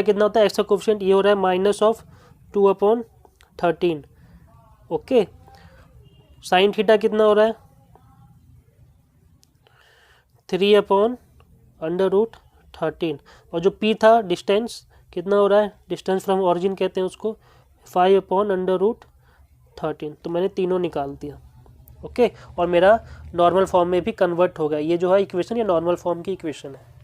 कितना होता है, एक्स का कोफिशिएंट ये हो रहा है -2/13। ओके, sin थीटा कितना हो रहा है, 3/√13, और जो p था डिस्टेंस कितना हो रहा है, डिस्टेंस फ्रॉम ऑरिजिन कहते हैं उसको, 5/√13। तो मैंने तीनों निकाल दिया। ओके, और मेरा नॉर्मल फॉर्म में भी कन्वर्ट हो गया। ये जो है इक्वेशन, ये नॉर्मल फॉर्म की इक्वेशन है।